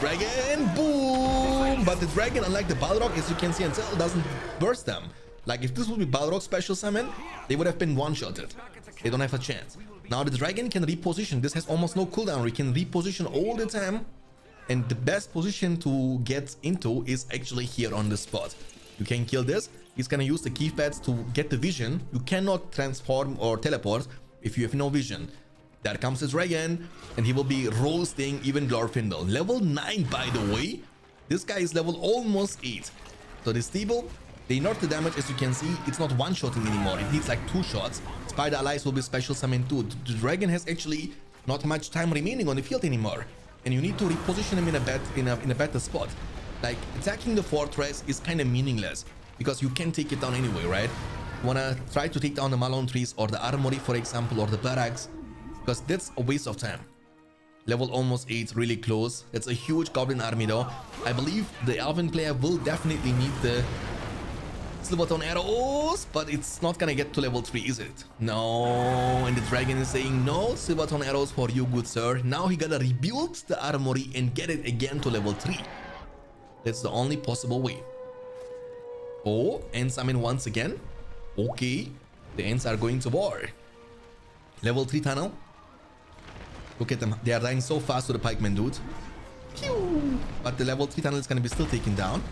Dragon. Boom! But the Dragon, unlike the Balrog, as you can see and tell, doesn't burst them. Like, if this would be Balrog special summon, they would have been one-shotted. They don't have a chance. Now the Dragon can reposition. This has almost no cooldown. We can reposition all the time. And the best position to get into is actually here on the spot. You can kill this. He's gonna use the key pads to get the vision. You cannot transform or teleport if you have no vision. There comes the Dragon, and he will be roasting even Glorfindel. Level 9, by the way. This guy is level almost 8. So the Steeple, they nerf the damage. As you can see, it's not one-shotting anymore. It needs like 2 shots. Spider Allies will be special summoned too. The Dragon has actually not much time remaining on the field anymore. And you need to reposition him in a better spot. Like, attacking the fortress is kind of meaningless because you can take it down anyway, right? You wanna try to take down the Malone trees or the armory, for example, or the barracks, because that's a waste of time. Level almost 8, really close. It's a huge Goblin army though. I believe the Elven player will definitely need the Silvertone arrows, but it's not gonna get to level 3, is it? No, and the Dragon is saying no Silvertone arrows for you, good sir. Now he gotta rebuild the armory and get it again to level 3. That's the only possible way. Oh, and summon once again. Okay, the Ents are going to war. Level 3 tunnel. Look at them, they are dying so fast to the pikeman, dude. Pew! But the level 3 tunnel is gonna be still taken down.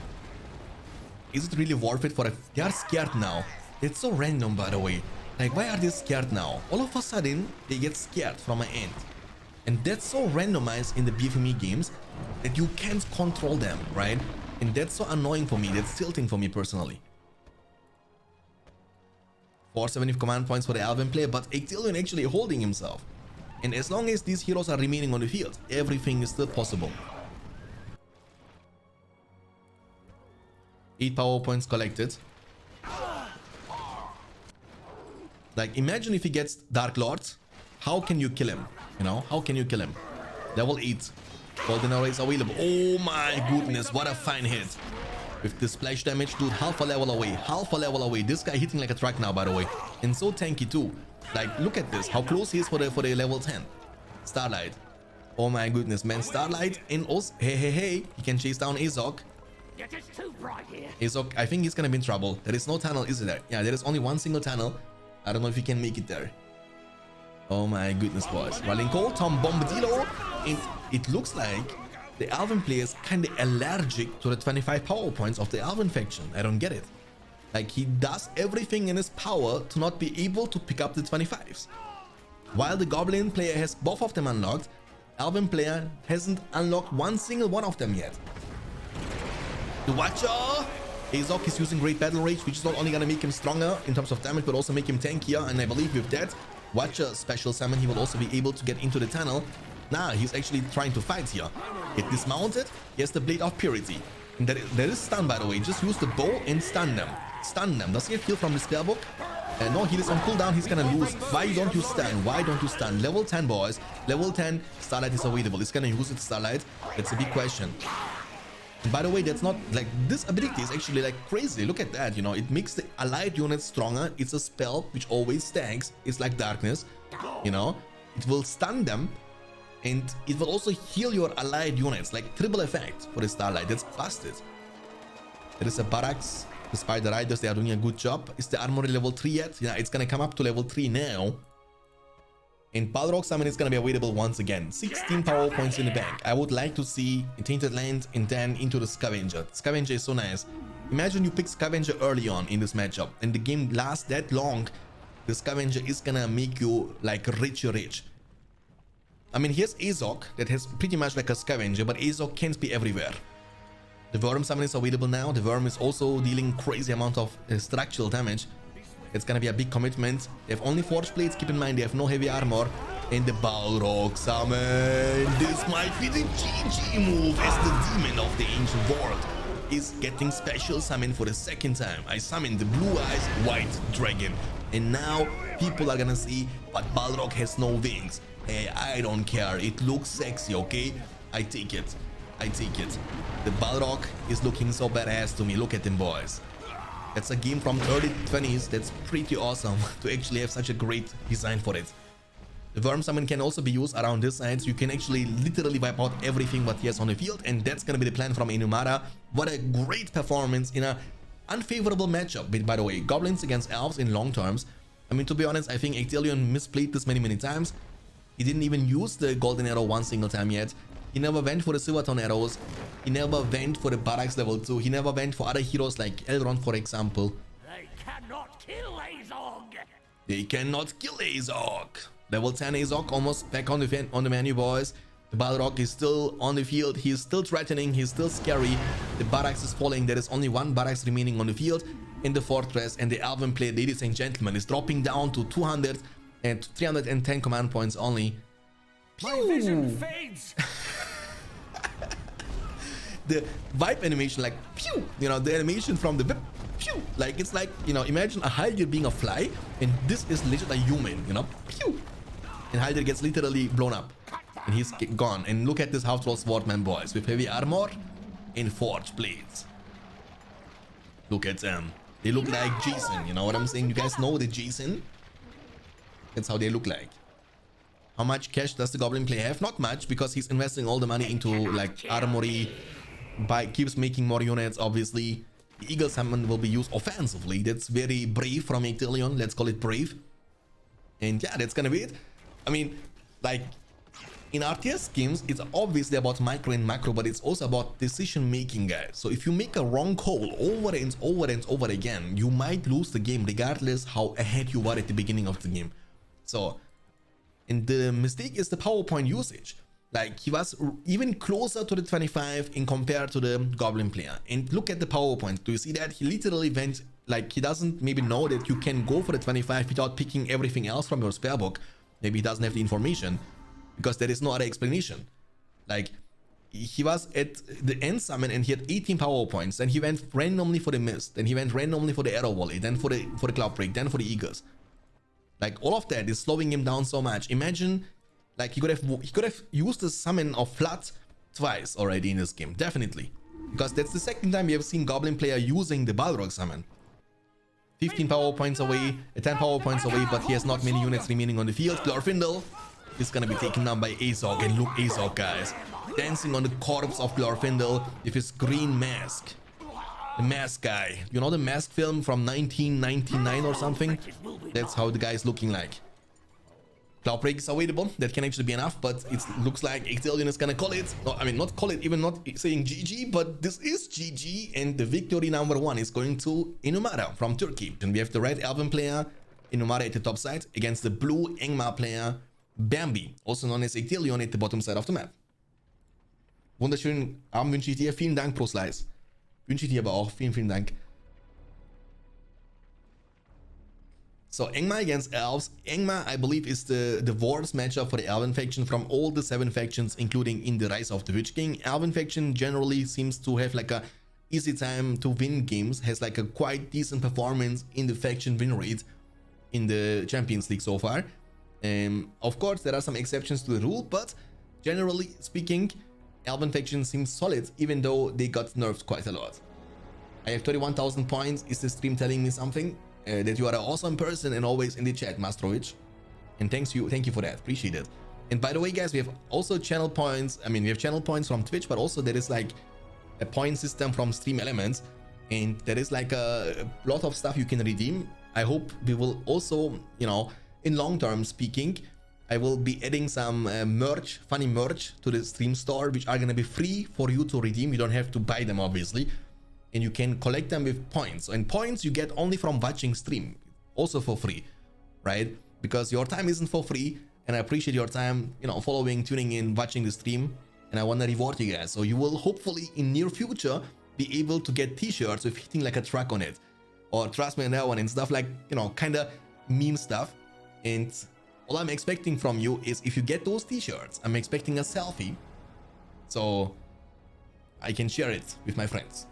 Is it really worth it for a... They are scared now. It's so random, by the way. Like, why are they scared now? All of a sudden, they get scared from an Ent. And that's so randomized in the BFME games that you can't control them, right? And that's so annoying for me. That's tilting for me personally. 470 command points for the Elven player, but Ectilion actually holding himself. And as long as these heroes are remaining on the field, everything is still possible. 8 power points collected. Like, imagine if he gets Dark Lord. How can you kill him? You know, how can you kill him? Level 8. Golden Arrow is available. Oh my goodness, what a fine hit. With the splash damage, dude, half a level away. Half a level away. This guy hitting like a truck now, by the way. And so tanky too. Like, look at this. How close he is for the level 10. Starlight. Oh my goodness, man. Starlight. And also, hey. He can chase down Azog. It is too bright here. Azog, I think he's gonna be in trouble. There is no tunnel, is there? Yeah, there is only one single tunnel. I don't know if he can make it there. Oh my goodness, boys. Rallying Call, Tom Bombadillo. And it looks like the Elven player is kind of allergic to the 25 power points of the Elven faction. I don't get it. Like, he does everything in his power to not be able to pick up the 25s. While the Goblin player has both of them unlocked, Elven player hasn't unlocked one single one of them yet. The Watcher! Azog is using Great Battle Rage, which is not only gonna make him stronger in terms of damage, but also make him tankier. And I believe with that Watcher special summon, he will also be able to get into the tunnel. Nah, he's actually trying to fight here. Get dismounted. He has the Blade of Purity. And there is stun, by the way. Just use the bow and stun them. Stun them. Does he have heal from the spellbook? No, he is on cooldown. He's gonna lose. Why don't you stun? Why don't you stun? Level 10, boys. Level 10. Starlight is available. He's gonna use it, Starlight. It's a big question. And by the way, that's not like, this ability is actually like crazy. Look at that, you know, it makes the allied units stronger. It's a spell which always stacks. It's like darkness, you know, it will stun them, and it will also heal your allied units, like triple effect for the Starlight. That's busted. There is a barracks. The Spider Riders, they are doing a good job. Is the armory level 3 yet? Yeah, it's gonna come up to level 3 now. And Balrog Summon is gonna be available once again. 16 power points in the bank. I would like to see a Tainted Land and then into the Scavenger. Scavenger is so nice. Imagine you pick Scavenger early on in this matchup and the game lasts that long. The Scavenger is gonna make you like rich. I mean, here's Azog that has pretty much like a Scavenger, but Azog can't be everywhere. The Worm Summon is available now. The Worm is also dealing crazy amount of structural damage. It's gonna be a big commitment. They have only Forge Blades, keep in mind they have no heavy armor. And the Balrog Summon. This might be the GG move as the Demon of the Ancient World is getting special summon for the second time. I summoned the Blue Eyes White Dragon. And now people are gonna see, but Balrog has no wings. Hey, I don't care. It looks sexy, okay? I take it. The Balrog is looking so badass to me. Look at them, boys. That's a game from early 20s. That's pretty awesome to actually have such a great design for it. The Worm Summon can also be used around this side, so you can actually literally wipe out everything what he has on the field, and that's gonna be the plan from Inumara. What a great performance in a unfavorable matchup, by the way. Goblins against Elves in long terms. I mean, to be honest, I think Ectelion misplayed this many times. He didn't even use the Golden Arrow one single time yet. He never went for the Silverton arrows. He never went for the Barracks level 2. He never went for other heroes like Elrond, for example. They cannot kill Azog. They cannot kill Azog. Level 10 Azog almost back on the menu, boys. The Balrog is still on the field. He is still threatening. He's still scary. The Barracks is falling. There is only one Barracks remaining on the field in the fortress. And the Elven player, ladies and gentlemen, is dropping down to 200 and 310 command points only. My vision fades. The vibe animation, like pew, you know, the animation from the whip, pew, like it's like, you know, imagine a Haldir being a fly, and this is legit a human, you know, pew, and Haldir gets literally blown up, and he's gone. And look at this Half Troll Swordman, boys, with heavy armor and Forge Blades. Look at them. They look like Jason, you know what I'm saying? You guys know the Jason? That's how they look like. How much cash does the Goblin player have? Not much, because he's investing all the money into like armory, keeps making more units, obviously. The Eagle Summon will be used offensively. That's very brave from Ectelion. Let's call it brave. And yeah, that's gonna be it. I mean, like, in RTS games, it's obviously about micro and macro, but it's also about decision making, guys. So if you make a wrong call over and over again, you might lose the game regardless how ahead you were at the beginning of the game. So, and the mistake is the PowerPoint usage. Like, he was even closer to the 25 in compared to the Goblin player. And look at the PowerPoint. Do you see that? He literally went, like, he doesn't maybe know that you can go for the 25 without picking everything else from your spare book. Maybe he doesn't have the information, because there is no other explanation. Like, he was at the end summon and he had 18 power points. Then he went randomly for the Mist. Then he went randomly for the Arrow Volley. Then for the Cloud Break. Then for the Eagles. Like, all of that is slowing him down so much. Imagine, like, he could have used the summon of Flood twice already in this game. Definitely. Because that's the second time we have seen Goblin player using the Balrog summon. 15 power points away, 10 power points away, but he has not many units remaining on the field. Glorfindel is gonna be taken down by Azog. And look, Azog, guys, dancing on the corpse of Glorfindel with his green mask. The Mask guy. You know the Mask film from 1999 or something? That's how the guy is looking like. Cloud Break is available. That can actually be enough, but it looks like Ectelion is gonna call it. No, I mean, not call it, even not saying GG, but this is GG, and the victory number 1 is going to Inumara from Turkey. And we have the red Elven player, Inumara at the top side, against the blue Angmar player, Bambi, also known as Ectelion, at the bottom side of the map. Wunderschönen Abend wünsche ich dir. Vielen Dank pro Slice. Wünsche ich dir aber auch. Vielen Dank. So, Angmar against Elves. Angmar, I believe, is the worst matchup for the Elven faction from all the 7 factions, including in the Rise of the Witch King. Elven faction generally seems to have like a easy time to win games, has like a quite decent performance in the faction win rate in the Champions League so far. Of course, there are some exceptions to the rule, but generally speaking, Elven faction seems solid, even though they got nerfed quite a lot. I have 31,000 points. Is the stream telling me something? That you are an awesome person and always in the chat, Mastrovic. And thank you for that. Appreciate it. And by the way, guys, we have also channel points. I mean, we have channel points from Twitch, but also there is like a point system from Stream Elements, and there is like a lot of stuff you can redeem. I hope we will also, you know, in long term speaking, I will be adding some merch, funny merch to the stream store, which are going to be free for you to redeem. You don't have to buy them, obviously, and you can collect them with points. And points you get only from watching stream, also for free, right? Because your time isn't for free, and I appreciate your time, you know, following, tuning in, watching the stream, and I want to reward you guys. So you will hopefully in near future be able to get t-shirts with hitting like a truck on it, or trust me on that one, and stuff like, you know, kind of meme stuff. And all I'm expecting from you is, if you get those t-shirts, I'm expecting a selfie so I can share it with my friends.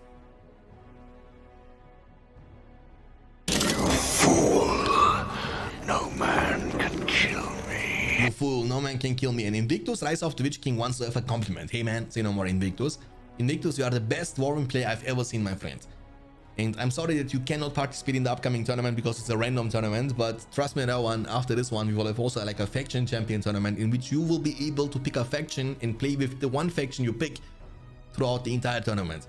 No man can kill me. You fool, no man can kill me. And Invictus, Rise of the Witch King, wants to have a compliment. Hey man, say no more, Invictus. Invictus, you are the best Warwind player I've ever seen, my friend. And I'm sorry that you cannot participate in the upcoming tournament because it's a random tournament, but trust me on that one, after this one, we will have also like a faction champion tournament in which you will be able to pick a faction and play with the one faction you pick throughout the entire tournament.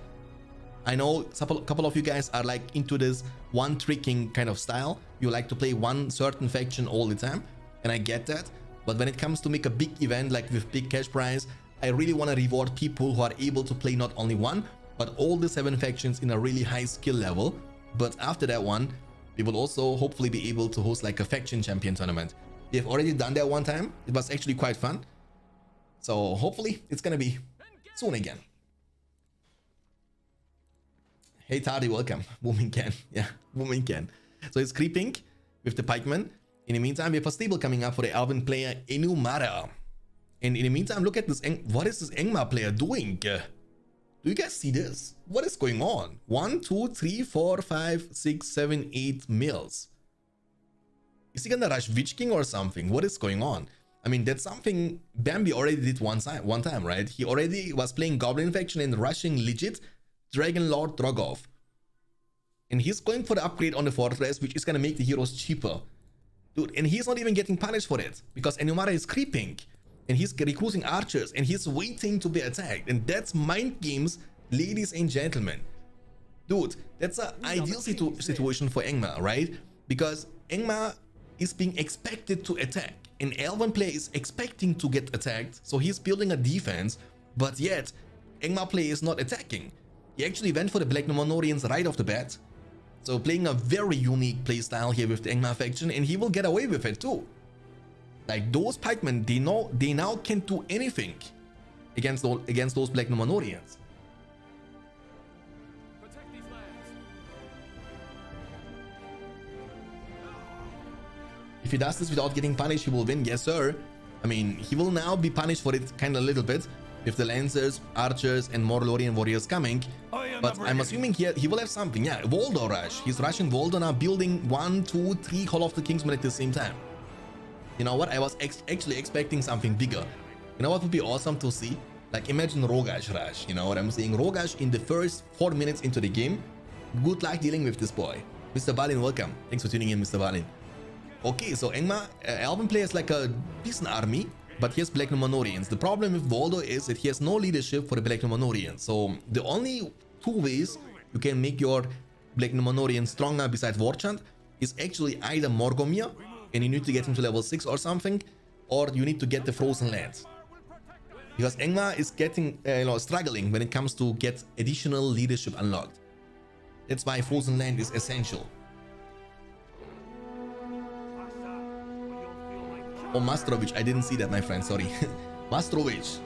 I know a couple of you guys are like into this one tricking kind of style. You like to play one certain faction all the time, and I get that. But when it comes to make a big event like with big cash prize, I really want to reward people who are able to play not only one, but all the 7 factions in a really high skill level. But after that one, we will also hopefully be able to host like a faction champion tournament. We have already done that one time. It was actually quite fun. So hopefully it's gonna be soon again. Hey Tardy, welcome. Booming can. Yeah, booming can. So it's creeping with the pikeman. In the meantime, we have a stable coming up for the Elven player Enumara. And in the meantime, look at this. What is this Engma player doing? Do you guys see this? What is going on? 1, 2, 3, 4, 5, 6, 7, 8 mils. Is he gonna rush Witch King or something? What is going on? I mean, that's something Bambi already did one time, right? He already was playing Goblin faction and rushing legit Dragon Lord Drogov. And he's going for the upgrade on the fortress, which is gonna make the heroes cheaper. Dude, and he's not even getting punished for it because Enumara is creeping. And he's recruiting archers and he's waiting to be attacked. And that's mind games, ladies and gentlemen. Dude, that's an ideal situation for Engma, right? Because Engma is being expected to attack. An Elven player is expecting to get attacked, so he's building a defense, but yet Engma player is not attacking. He actually went for the Black Numenorians right off the bat. So playing a very unique playstyle here with the Engma faction, and he will get away with it too. Like those pikemen, they now can't do anything against those Black Numenorians. If he does this without getting punished, he will win. Yes, sir. I mean, he will now be punished for it kind of a little bit with the Lancers, Archers, and Morlorian warriors coming. But I'm assuming here he will have something. Yeah, Voldo rush. He's rushing Voldo now, building 1, 2, 3 Hall of the Kingsmen at the same time. You know what? I was actually expecting something bigger. You know what would be awesome to see? Like imagine Rogash rush. You know what I'm saying? Rogash in the first 4 minutes into the game. Good luck dealing with this boy. Mr. Balin, welcome. Thanks for tuning in, Mr. Balin. Okay, so Engma, Elven player is like a decent army, but he has Black Numenorians. The problem with Voldo is that he has no leadership for the Black Numenorians. So the only 2 ways you can make your Black Numenorian stronger besides Warchant is actually either Morgomir, and you need to get him to level 6 or something, or you need to get the Frozen Lands. Because Engma is getting, struggling when it comes to get additional leadership unlocked. That's why Frozen Land is essential. Oh, Mastrovic, I didn't see that, my friend, sorry. Mastrovic,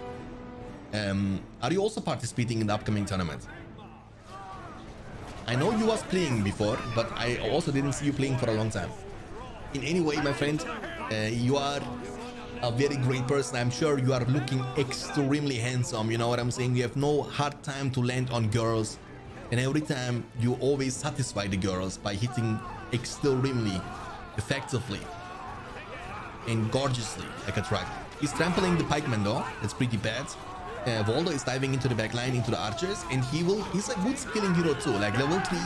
are you also participating in the upcoming tournament? I know you was playing before, but I also didn't see you playing for a long time. In any way, my friend, you are a very great person. I'm sure you are looking extremely handsome. You know what I'm saying? You have no hard time to land on girls. And every time you always satisfy the girls by hitting extremely effectively and gorgeously like a truck. He's trampling the pikeman though. That's pretty bad. Voldo is diving into the back line, into the archers, and he's a good killing hero too. Like level 3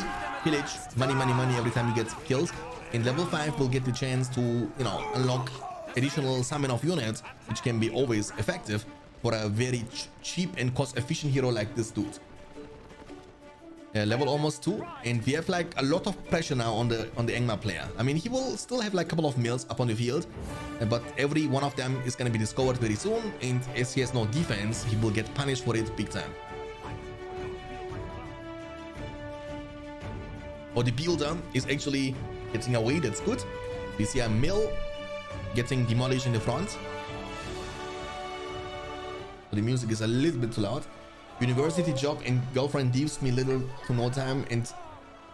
pillage, money, money, money every time he gets kills. And level 5 will get the chance to, you know, unlock additional summon of units, which can be always effective for a very cheap and cost efficient hero like this dude. Level almost 2, and we have like a lot of pressure now on the Angmar player. I mean, he will still have like a couple of mills up on the field, but every one of them is going to be discovered very soon, and as he has no defense, he will get punished for it big time. Oh, the builder is actually getting away. That's good. We see a mill getting demolished in the front. So the music is a little bit too loud. University job and girlfriend leaves me little to no time and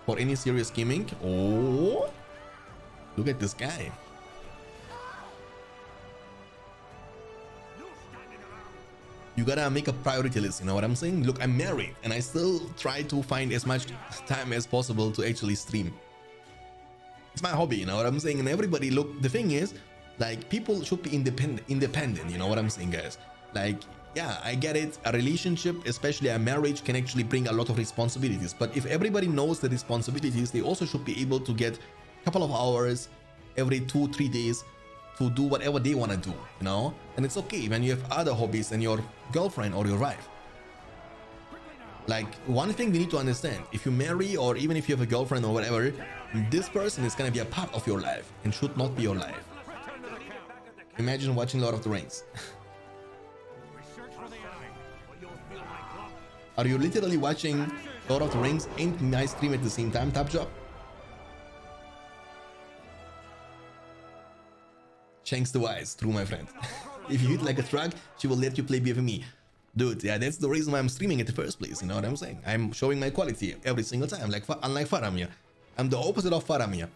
for any serious gaming. Oh, look at this guy. You gotta make a priority list, you know what I'm saying? Look, I'm married and I still try to find as much time as possible to actually stream. It's my hobby, you know what I'm saying? And everybody, look, the thing is, like, people should be independent, you know what I'm saying, guys? Like, yeah, I get it. A relationship, especially a marriage, can actually bring a lot of responsibilities. But if everybody knows the responsibilities, they also should be able to get a couple of hours every 2-3 days to do whatever they want to do, you know? And it's okay when you have other hobbies than your girlfriend or your wife. Like, one thing we need to understand, if you marry or even if you have a girlfriend or whatever, this person is going to be a part of your life and should not be your life. Imagine watching Lord of the Rings. Are you literally watching Lord of the Rings and my stream at the same time, Top Job? Shanks the Wise, true my friend. If you hit like a truck, she will let you play BFME. Dude, yeah, that's the reason why I'm streaming at the first place, you know what I'm saying? I'm showing my quality every single time, like unlike Faramir. I'm the opposite of Faramir.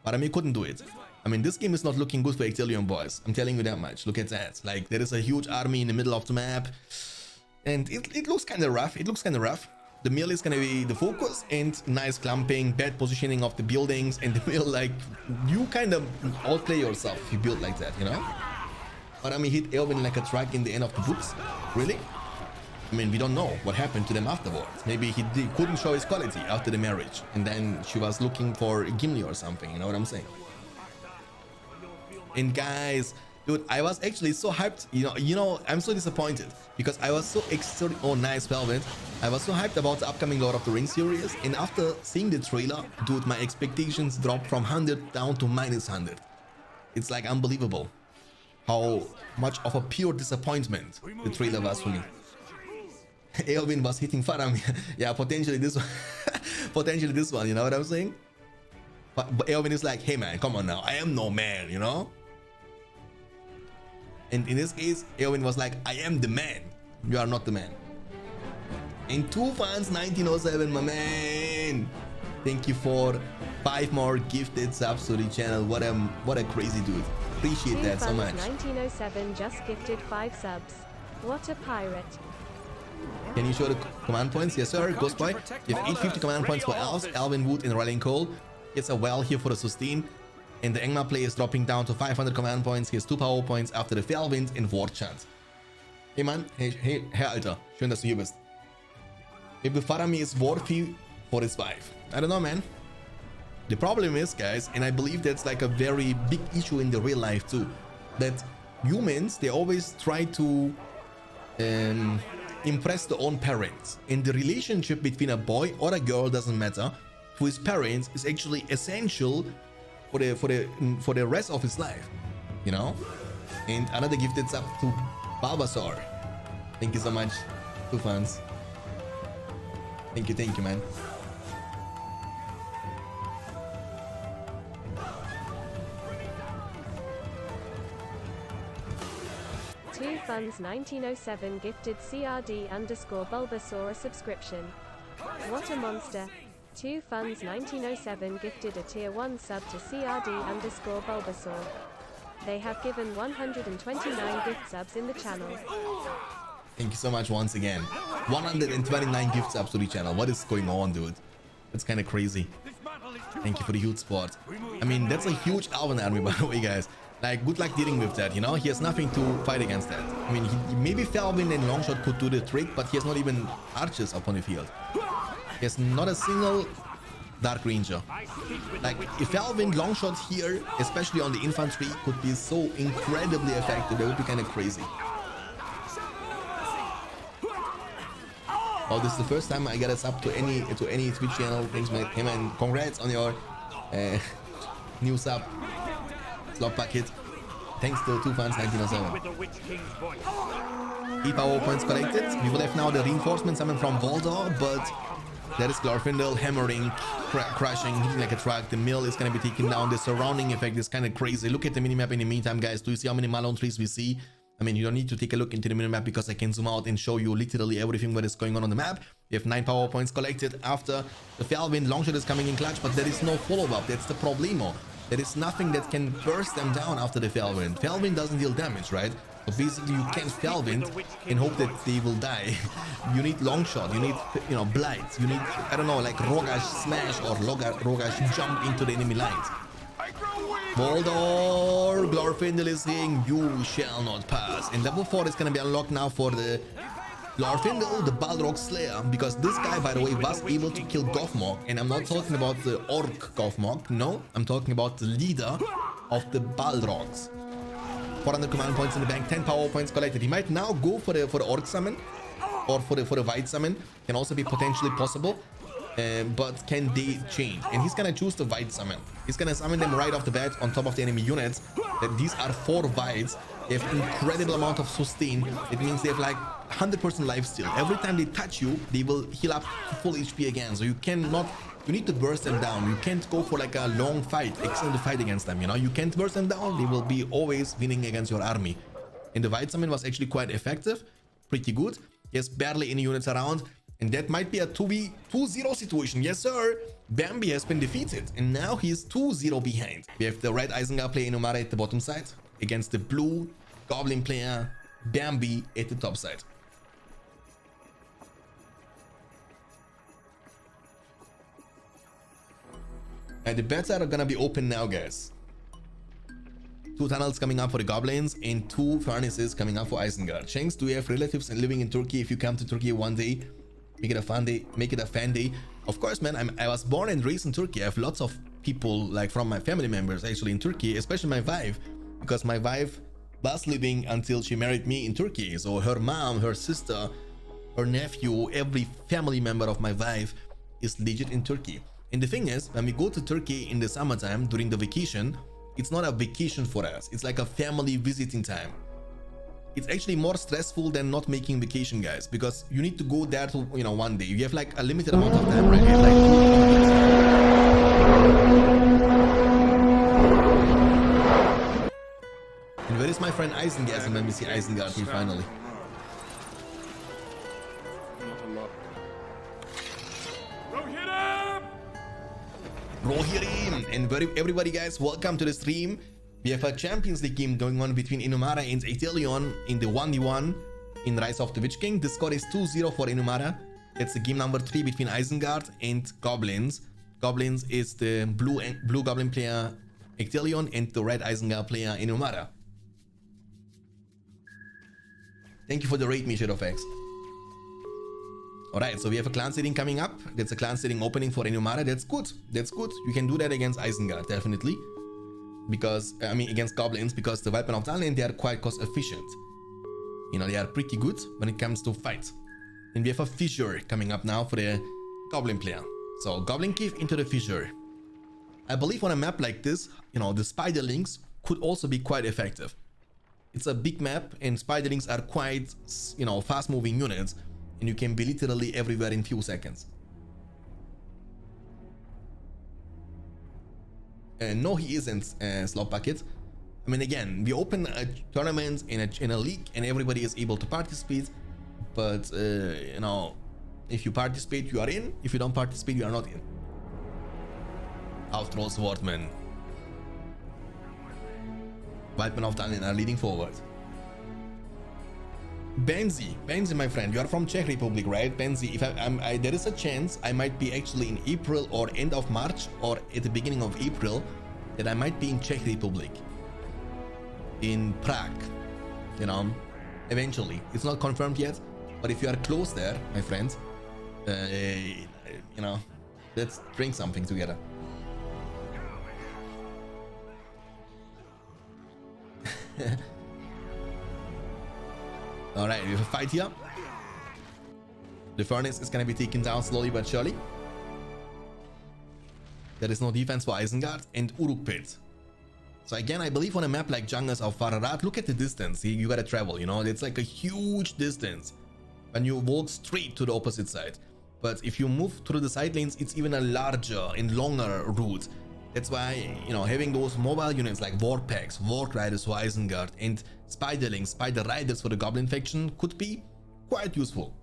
Faramir couldn't do it. I mean, this game is not looking good for Ectelion boys. I'm telling you that much. Look at that. Like, there is a huge army in the middle of the map. And it looks kind of rough. It looks kind of rough. The mill is going to be the focus, and nice clumping, bad positioning of the buildings, and the mill, like, you kind of outplay yourself if you build like that, you know? But I mean, hit Elvin like a truck in the end of the books. Really? I mean, we don't know what happened to them afterwards. Maybe he couldn't show his quality after the marriage, and then she was looking for Gimli or something, you know what I'm saying? And guys, dude, I was actually so hyped, you know, I'm so disappointed because I was so excited. Oh, nice, Velvet. I was so hyped about the upcoming Lord of the Rings series, and after seeing the trailer, dude, my expectations dropped from 100 down to -100. It's like unbelievable how much of a pure disappointment the trailer was for me. Elvin was hitting Faramir. Yeah, potentially this one. Potentially this one, you know what I'm saying? But Elvin is like, hey man, come on now, I am no man, you know? And in this case, Elvin was like, I am the man. You are not the man. And 2 fans, 1907, my man. Thank you for 5 more gifted subs to the channel. What a crazy dude. Appreciate that so much. 1907 just gifted 5 subs. What a pirate. Can you show the command points? Yes, sir. Ghost Boy. You have 850 command points for Elves, Alvin Wood, and Rallying Cole. Gets a well here for the sustain. And the Angmar play is dropping down to 500 command points. He has 2 power points after the Fellwind and Wortchant. Hey Mann, hey Herr Alter, schön, dass du hier bist. Maybe Faramir is worthy for his wife. I don't know, man. The problem is, guys, and I believe that's like a very big issue in the real life too, that humans, they always try to impress their own parents. And the relationship between a boy or a girl, doesn't matter, to his parents is actually essential for the rest of his life, you know? And another gifted sub to Barbasaur. Thank you so much, 2 fans. Thank you, man. Two Funds 1907 gifted CRD_Bulbasaur a subscription. What a monster. 2 Funds 1907 gifted a tier 1 sub to CRD_Bulbasaur. They have given 129 gift subs in the channel. Thank you so much once again. 129 gift subs to the channel. What is going on, dude? That's kind of crazy. Thank you for the huge support. I mean, that's a huge Alvin army, by the way, guys. Like, good luck dealing with that, you know? He has nothing to fight against that. I mean, maybe Felvin and Longshot could do the trick, but he has not even archers upon the field. He has not a single Dark Ranger. Like, if Felvin Longshot here, especially on the infantry, could be so incredibly effective, that would be kind of crazy. Oh, this is the first time I get us up to any Twitch channel. Thanks, man. Hey, man, congrats on your new sub. Slot Bucket. Thanks to 2fans1907. 8 power points collected. We will have now the reinforcement summon from LotR, but there is Glorfindel hammering, crashing, hitting like a truck. The mill is going to be taken down. The surrounding effect is kind of crazy. Look at the minimap in the meantime, guys. Do you see how many Malone trees we see? I mean, you don't need to take a look into the minimap because I can zoom out and show you literally everything that is going on the map. We have 9 power points collected after the Felvin. Longshot is coming in clutch, but there is no follow-up. That's the problemo. There is nothing that can burst them down after the Felvin. Felvin doesn't deal damage, right? So basically you can't Felvin and hope that they will die. You need Longshot, you need, you know, Blight, you need, I don't know, like Rogash Smash or Rogash Jump into the enemy lines. LotR, Glorfindel is saying, you shall not pass. And level 4 is going to be unlocked now for the Glorfindel, the Balrog Slayer, because this guy, by the way, was able to kill Gothmog. And I'm not talking about the Orc Gothmog, no, I'm talking about the leader of the Balrogs. 400 command points in the bank, 10 power points collected. He might now go for the Orc summon, or for the White summon, can also be potentially possible. But can they change? And he's gonna choose the White summon. He's gonna summon them right off the bat on top of the enemy units. That these are 4 Whites. They have incredible amount of sustain. It means they have like 100% lifesteal. Every time they touch you, they will heal up to full HP again. So you cannot, you need to burst them down. You can't go for like a long fight, extended fight against them, you know? You can't burst them down. They will be always winning against your army. And the White summon was actually quite effective, pretty good. He has barely any units around. And that might be a 2v2-0 situation. Yes, sir. Bambi has been defeated. And now he is 2-0 behind. We have the red Isengard player Inumara at the bottom side against the blue Goblin player Bambi at the top side. And the bets are gonna be open now, guys. 2 tunnels coming up for the Goblins and 2 furnaces coming up for Isengard. Shanks, do you have relatives living in Turkey? If you come to Turkey one day, make it a fun day, make it a fan day. Of course, man, I was born and raised in Turkey. I have lots of people, like from my family members actually in Turkey, especially my wife, because my wife was living until she married me in Turkey. So her mom, her sister, her nephew, every family member of my wife is legit in Turkey. And the thing is, when we go to Turkey in the summertime during the vacation, it's not a vacation for us. It's like a family visiting time. It's actually more stressful than not making vacation, guys, because you need to go there to, you know, one day. You have like a limited amount of time, right? You have like 2 And where is my friend Isengard? And when we see Isengard here finally. Rohirrim! And everybody, guys, welcome to the stream. We have a Champions League game going on between Inumara and Aethelion in the 1v1 in Rise of the Witch King. The score is 2-0 for Inumara. It's the game number 3 between Isengard and Goblins. Goblins is the blue Goblin player Aethelion and the red Isengard player Inumara. Thank you for the raid, Shadowfax. Alright, so we have a clan setting coming up. That's a clan setting opening for Inumara. That's good. That's good. You can do that against Isengard, definitely. Because, I mean, against Goblins, because the Weapon of Talent, they are quite cost efficient. You know, they are pretty good when it comes to fight. And we have a fissure coming up now for the Goblin player. So, Goblin Cave into the fissure. I believe on a map like this, you know, the Spiderlings could also be quite effective. It's a big map and Spiderlings are quite, you know, fast moving units. And you can be literally everywhere in few seconds. No, he isn't, Slot Bucket. I mean, again, we open a tournament in a league and everybody is able to participate. But, you know, if you participate, you are in. If you don't participate, you are not in. Outlaw Swordman. Weapon of Talent are leading forward. Benzi, my friend, you are from Czech Republic, right? Benzi, if there is a chance I might be actually in April or end of March or at the beginning of April that I might be in Czech Republic. in Prague, you know, eventually. It's not confirmed yet, but if you are close there, my friends, you know, let's drink something together. All right, we have a fight here. The furnace is going to be taken down slowly but surely. There is no defense for Isengard and Uruk Pit. So again, I believe on a map like Jungles of Fararat, look at the distance. You gotta travel, you know, it's like a huge distance when you walk straight to the opposite side. But if you move through the side lanes, it's even a larger and longer route. That's why, you know, having those mobile units like Ward Packs, Ward Riders for Isengard, and Spiderlings, Spider Riders for the Goblin faction could be quite useful.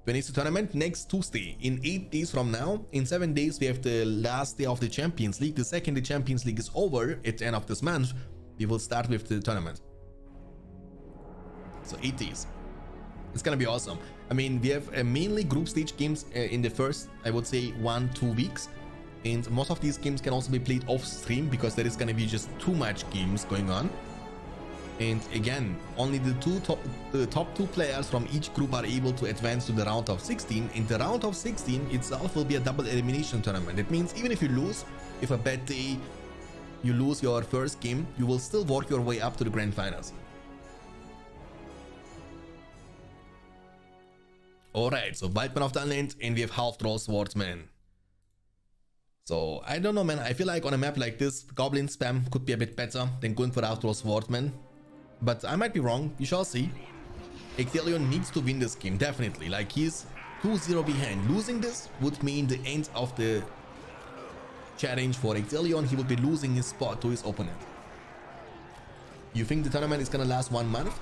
When is the tournament? Next Tuesday, in 8 days from now. In 7 days, we have the last day of the Champions League. The second the Champions League is over at the end of this month, we will start with the tournament. So 8 days. It's gonna be awesome. I mean, we have mainly group stage games in the first, I would say, 1-2 weeks. And most of these games can also be played off stream because there is gonna be just too much games going on. And again, only the top two players from each group are able to advance to the round of 16. And the round of 16 itself will be a double elimination tournament. It means even if you lose, if a bad day, you lose your first game, you will still work your way up to the grand finals. Alright, so Wildman of the Unland, and we have Half-Troll Swordsman. So, I don't know, man. I feel like on a map like this, Goblin spam could be a bit better than going for Half-Troll Swordsman. But I might be wrong, we shall see. Ectelion needs to win this game, definitely. Like, he's 2-0 behind. Losing this would mean the end of the challenge for Ectelion. He would be losing his spot to his opponent. You think the tournament is gonna last 1 month?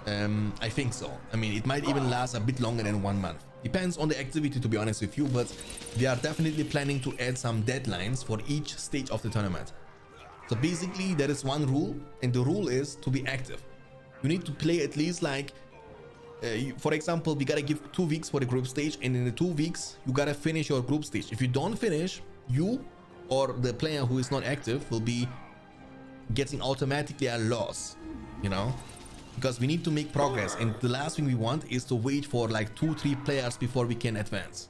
I think so. I mean, it might even last a bit longer than 1 month. Depends on the activity, to be honest with you, but we are definitely planning to add some deadlines for each stage of the tournament. So basically, there is one rule, and the rule is to be active. You need to play at least like, for example, we gotta give 2 weeks for the group stage, and in the 2 weeks, you gotta finish your group stage. If you don't finish, you or the player who is not active will be getting automatically a loss, you know? Because we need to make progress, and the last thing we want is to wait for like 2-3 players before we can advance.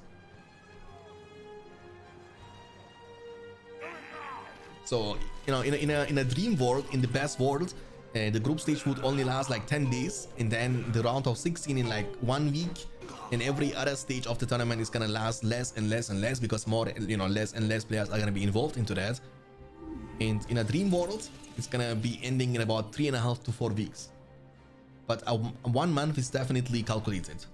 So, you know, in a dream world, in the best world, the group stage would only last like 10 days, and then the round of 16 in like 1 week, and every other stage of the tournament is gonna last less and less and less because more, you know, less and less players are gonna be involved into that. And in a dream world, it's gonna be ending in about 3.5 to 4 weeks. But 1 month is definitely calculated.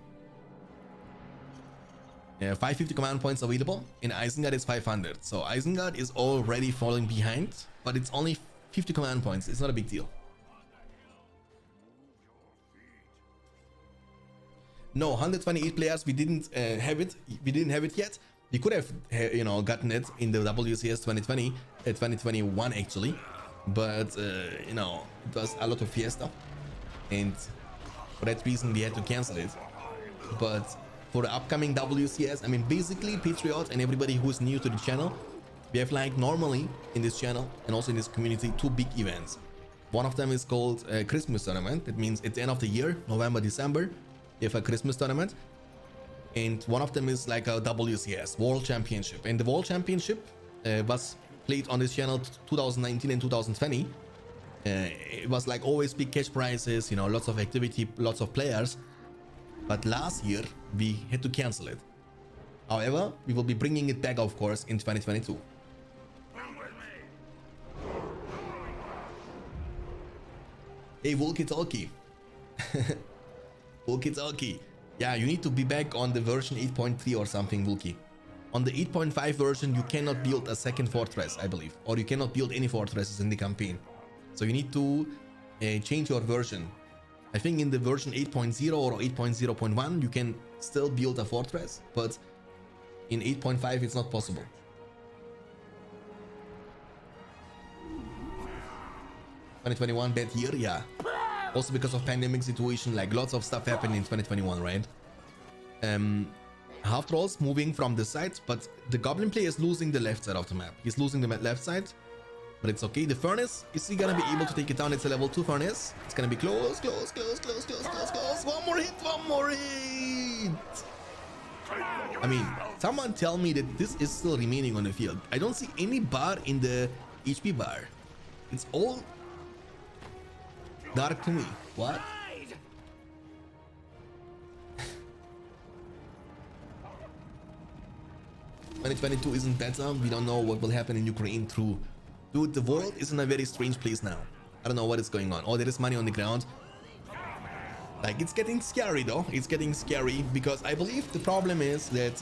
550 command points available. In Isengard it's 500. So Isengard is already falling behind, but it's only 50 command points. It's not a big deal. No, 128 players. We didn't have it. We didn't have it yet. We could have, you know, gotten it in the WCS 2020, 2021 actually, but you know, it was a lot of fiesta, and for that reason we had to cancel it. But for the upcoming WCS, I mean, basically Patriot and everybody who is new to the channel, we have like normally in this channel and also in this community 2 big events. One of them is called Christmas tournament. That means at the end of the year, November, December, we have a Christmas tournament. And one of them is like a WCS, World Championship. And the World Championship was played on this channel 2019 and 2020. It was like always big cash prizes, you know, lots of activity, lots of players. But last year, we had to cancel it. However, we will be bringing it back, of course, in 2022. Hey, Walkie-talkie. Walkie-talkie. Yeah, you need to be back on the version 8.3 or something, Wookie. On the 8.5 version, you cannot build a second fortress, I believe. Or you cannot build any fortresses in the campaign. So you need to change your version. I think in the version 8.0 or 8.0.1, you can still build a fortress, but in 8.5, it's not possible. (2021) bad year, yeah. Also because of pandemic situation, like lots of stuff happened in 2021, right? Half trolls moving from the side, but the goblin player is losing the left side of the map. He's losing the left side, but it's okay. The furnace, is he gonna be able to take it down? It's a level 2 furnace. It's gonna be close, close, close, close, close, close, close. One more hit, one more hit. I mean, someone tell me that this is still remaining on the field. I don't see any bar in the HP bar. It's all dark to me. What? 2022 isn't better. We don't know what will happen in Ukraine through. Dude, the world is in a very strange place now. I don't know what is going on. Oh, there is money on the ground. Like, it's getting scary though. It's getting scary because I believe the problem is that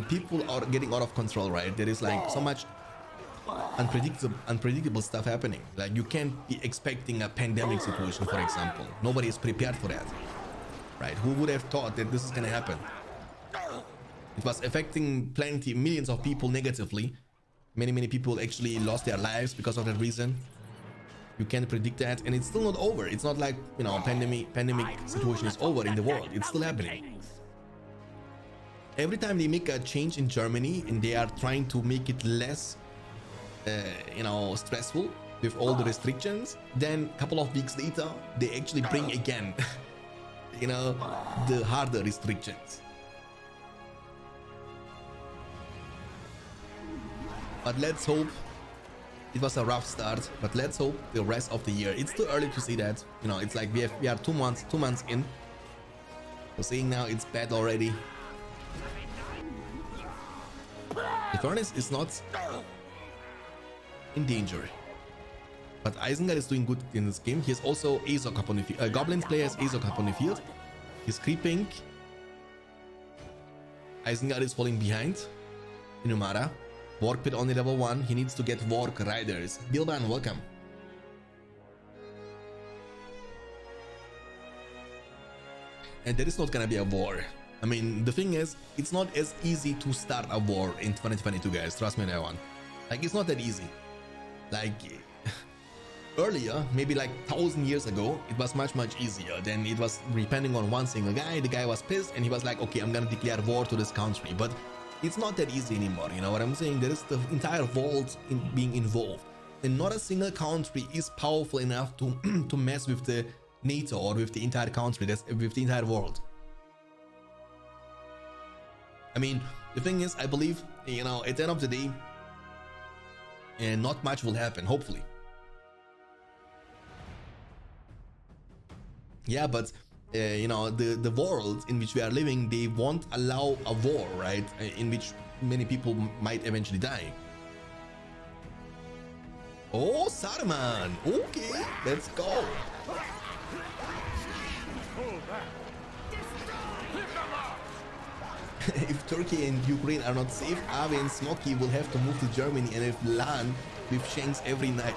people are getting out of control, right? There is like so much unpredictable stuff happening. Like, you can't be expecting a pandemic situation, for example. Nobody is prepared for that, right? Who would have thought that this is gonna happen? It was affecting millions of people negatively. Many people actually lost their lives because of that reason. You can't predict that, and it's still not over. It's not like, you know, pandemic situation is over in the world. It's still happening. Every time they make a change in Germany and they are trying to make it less you know, stressful with all the restrictions, then a couple of weeks later they actually bring again you know, the harder restrictions. But let's hope. It was a rough start, but let's hope the rest of the year. It's too early to say that. You know, it's like we are 2 months in. So saying now it's bad already. The furnace is not in danger, but Isengard is doing good in this game. He has also Azog up on the field. Goblins player has Azog up on the field. He's creeping. Isengard is falling behind. Inumara. Warg Pit only level 1. He needs to get Warg Riders. Bilban, welcome. And there is not gonna be a war. I mean, the thing is, it's not as easy to start a war in 2022, guys. Trust me on that one. Like, it's not that easy. Like, earlier, maybe like 1,000 years ago, it was much easier. Then it was depending on one single guy. The guy was pissed and he was like, okay, I'm gonna declare war to this country. But it's not that easy anymore, you know what I'm saying? There is the entire world being involved, and not a single country is powerful enough to to mess with the NATO or with the entire country, with the entire world. I mean, the thing is, I believe, you know, at the end of the day, not much will happen, hopefully. Yeah, but you know, the world in which we are living, they won't allow a war, right? In which many people might eventually die. Oh, Saruman! Okay, let's go. If Turkey and Ukraine are not safe, Avi and Smoky will have to move to Germany and have LAN with Shanks every night.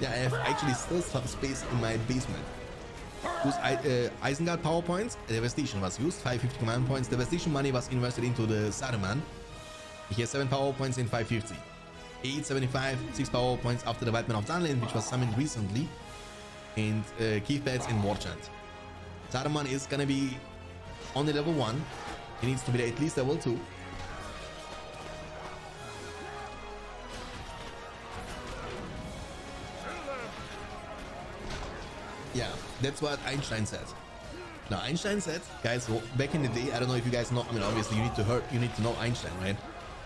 Yeah, I have actually still some space in my basement. Use Isengard power points. Devastation was used. 550 command points. Devastation money was invested into the Saruman. He has 7 power points in 550. 875, 6 power points after the White Man of Dunland, which was summoned recently. And Keith Bats in War Chant. Saruman is gonna be only level 1. He needs to be at least level 2. Yeah, that's what Einstein said. Now, Einstein said, guys, back in the day, I don't know if you guys know, I mean, obviously you need to know Einstein, right?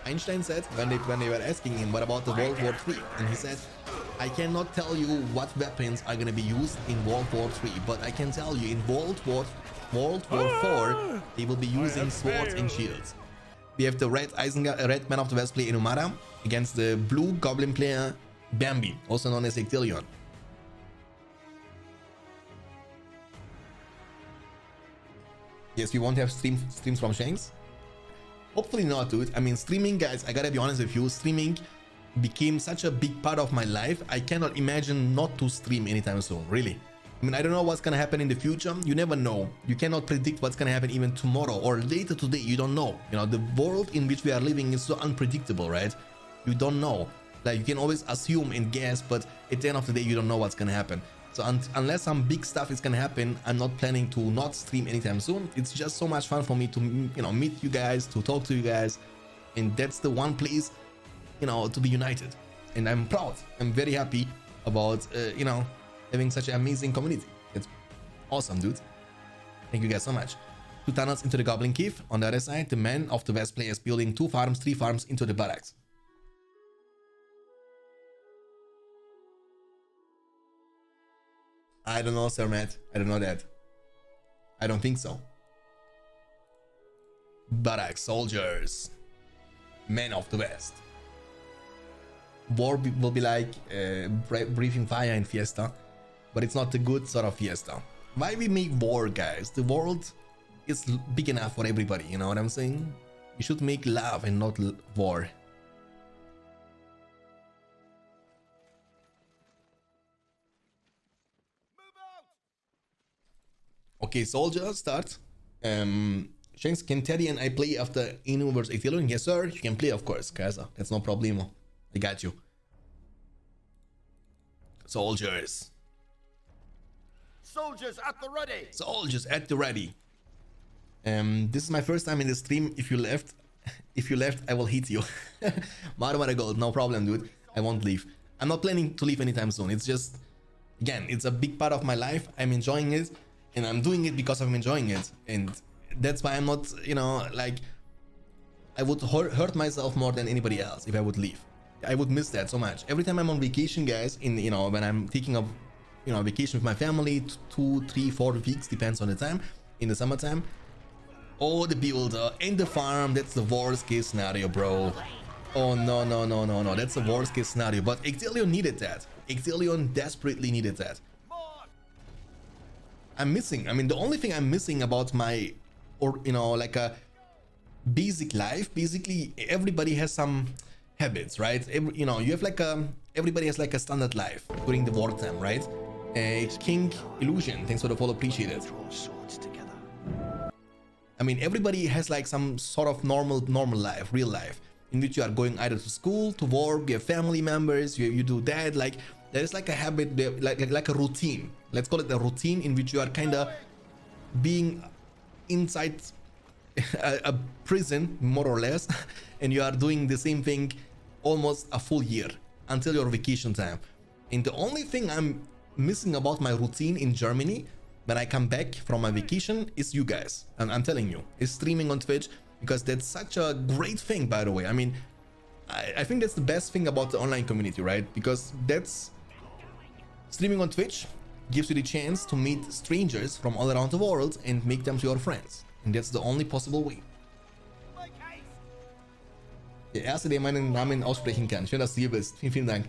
Einstein said, when they were asking him, what about the World War III? And he said, I cannot tell you what weapons are going to be used in World War III, but I can tell you in World War IV, they will be using swords and shields. We have the red Man of the West player Inumara against the blue Goblin player Bambi, also known as Ectilion. Yes, we won't have streams from Shanks. Hopefully not, dude. I mean, streaming, guys, I gotta be honest with you, streaming became such a big part of my life. I cannot imagine not to stream anytime soon, really. I mean, I don't know what's gonna happen in the future. You never know. You cannot predict what's gonna happen even tomorrow or later today. You don't know. You know, the world in which we are living is so unpredictable, right? You don't know. Like, you can always assume and guess, but at the end of the day, you don't know what's gonna happen. So unless some big stuff is gonna happen, I'm not planning to not stream anytime soon. It's just so much fun for me to, you know, meet you guys, to talk to you guys, and that's the one place, you know, to be united. and I'm proud. I'm very happy about you know, having such an amazing community. It's awesome, dude. Thank you guys so much. 2 tunnels into the Goblin Cave. On the other side, the man of the West player is building 2 farms, 3 farms into the barracks. I don't know, Sir Matt. I don't know that. I don't think so. Barrack soldiers. Men of the West. War will be like breathing fire in Fiesta, but it's not the good sort of Fiesta. Why we make war, guys? The world is big enough for everybody, you know what I'm saying? We should make love and not war. Okay, soldier, start. Shanks, can Teddy and I play after Inu vs Ethelion? Yes, sir. You can play, of course, Kaza. That's no problemo. I got you. Soldiers. Soldiers at the ready. Soldiers at the ready. This is my first time in the stream. If you left, I will hit you. Marmara Gold, no problem, dude. I won't leave. I'm not planning to leave anytime soon. It's just, again, it's a big part of my life. I'm enjoying it, and I'm doing it because I'm enjoying it, and that's why I'm not, you know, like, I would hurt myself more than anybody else if I would leave. I would miss that so much. Every time I'm on vacation, guys, in, you know, when I'm taking a, you know, vacation with my family, 2, 3, 4 weeks, depends on the time, in the summertime. Oh, the builder and the farm, that's the worst case scenario, bro. Oh, no, no, no, no, no, that's the worst case scenario. But Ectelion needed that. Ectelion desperately needed that. I'm missing, I mean, the only thing I'm missing about my, or, you know, like a basic life, basically everybody has some habits, right? You know, you have like a, everybody has like a standard life during the wartime, right? King Illusion, thanks for the follow, appreciate it. I mean, everybody has like some sort of normal life, real life, in which you are going either to school, to work, you have family members, you do that. Like, there is like a habit, like a routine. Let's call it a routine in which you are kind of being inside a prison, more or less, and you are doing the same thing almost a full year until your vacation time. And the only thing I'm missing about my routine in Germany when I come back from my vacation is you guys. And I'm telling you, is streaming on Twitch, because that's such a great thing, by the way. I mean, I think that's the best thing about the online community, right? Because that's streaming on Twitch gives you the chance to meet strangers from all around the world and make them to your friends. And that's the only possible way. Der Erste, der meinen Namen aussprechen kann. Schön, dass du hier bist. Vielen, vielen Dank.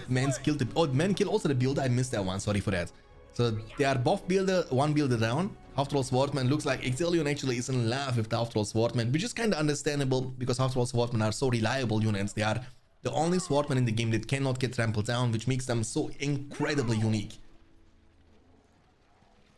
Man's killed the... Oh, man killed also the builder. I missed that one. Sorry for that. So they are both builder, one builder down. Half-Troll Swordman looks like Ectelion actually is in love with the Half-Troll Swordman, which is kind of understandable because Half-Troll Swordmen are so reliable units. They are the only Swordmen in the game that cannot get trampled down, which makes them so incredibly unique.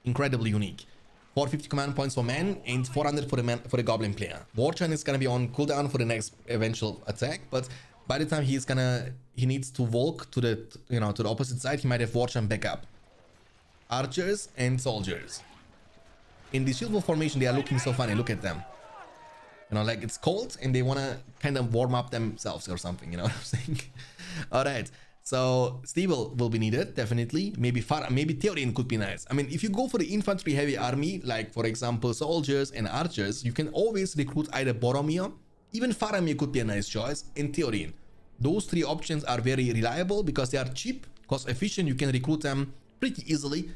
Incredibly unique. 450 command points for man and 400 for the Goblin player. Warchan is gonna be on cooldown for the next eventual attack, but by the time he needs to walk to the, you know, to the opposite side, he might have Warchan backup. Archers and soldiers. In the shield wall formation, they are looking so funny. Look at them. You know, like it's cold and they want to kind of warm up themselves or something. You know what I'm saying? All right. So Stable will be needed, definitely. Maybe Theorin could be nice. I mean, if you go for the infantry heavy army, like for example, soldiers and archers, you can always recruit either Boromir, even Faramir could be a nice choice, and Theorin. Those 3 options are very reliable because they are cheap, cost efficient. You can recruit them pretty easily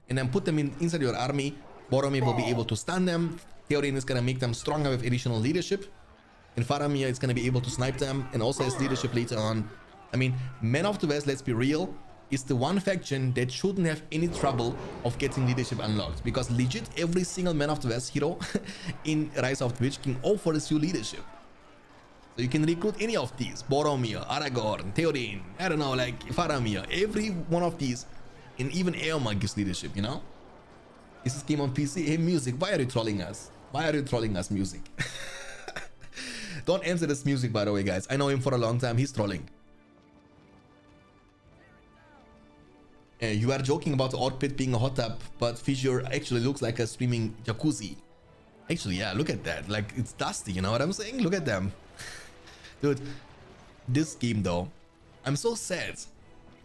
and then put them inside your army. Boromir will be able to stun them. Theorin is going to make them stronger with additional leadership. And Faramir is going to be able to snipe them and also has leadership later on. I mean, Men of the West, let's be real, is the one faction that shouldn't have any trouble of getting leadership unlocked. Because legit, every single Man of the West hero in Rise of the Witch King offers you leadership. So you can recruit any of these. Boromir, Aragorn, Theorin, I don't know, like Faramir. Every one of these. And even Eomer gives leadership, you know? Is this game on PC? Hey, music, why are you trolling us? Why are you trolling us, music? Don't answer this music, by the way, guys. I know him for a long time. He's trolling. You are joking about the Orc Pit being a hot tub, but Fissure actually looks like a streaming jacuzzi. Actually, yeah, look at that. Like, it's dusty, you know what I'm saying? Look at them. Dude, this game though, I'm so sad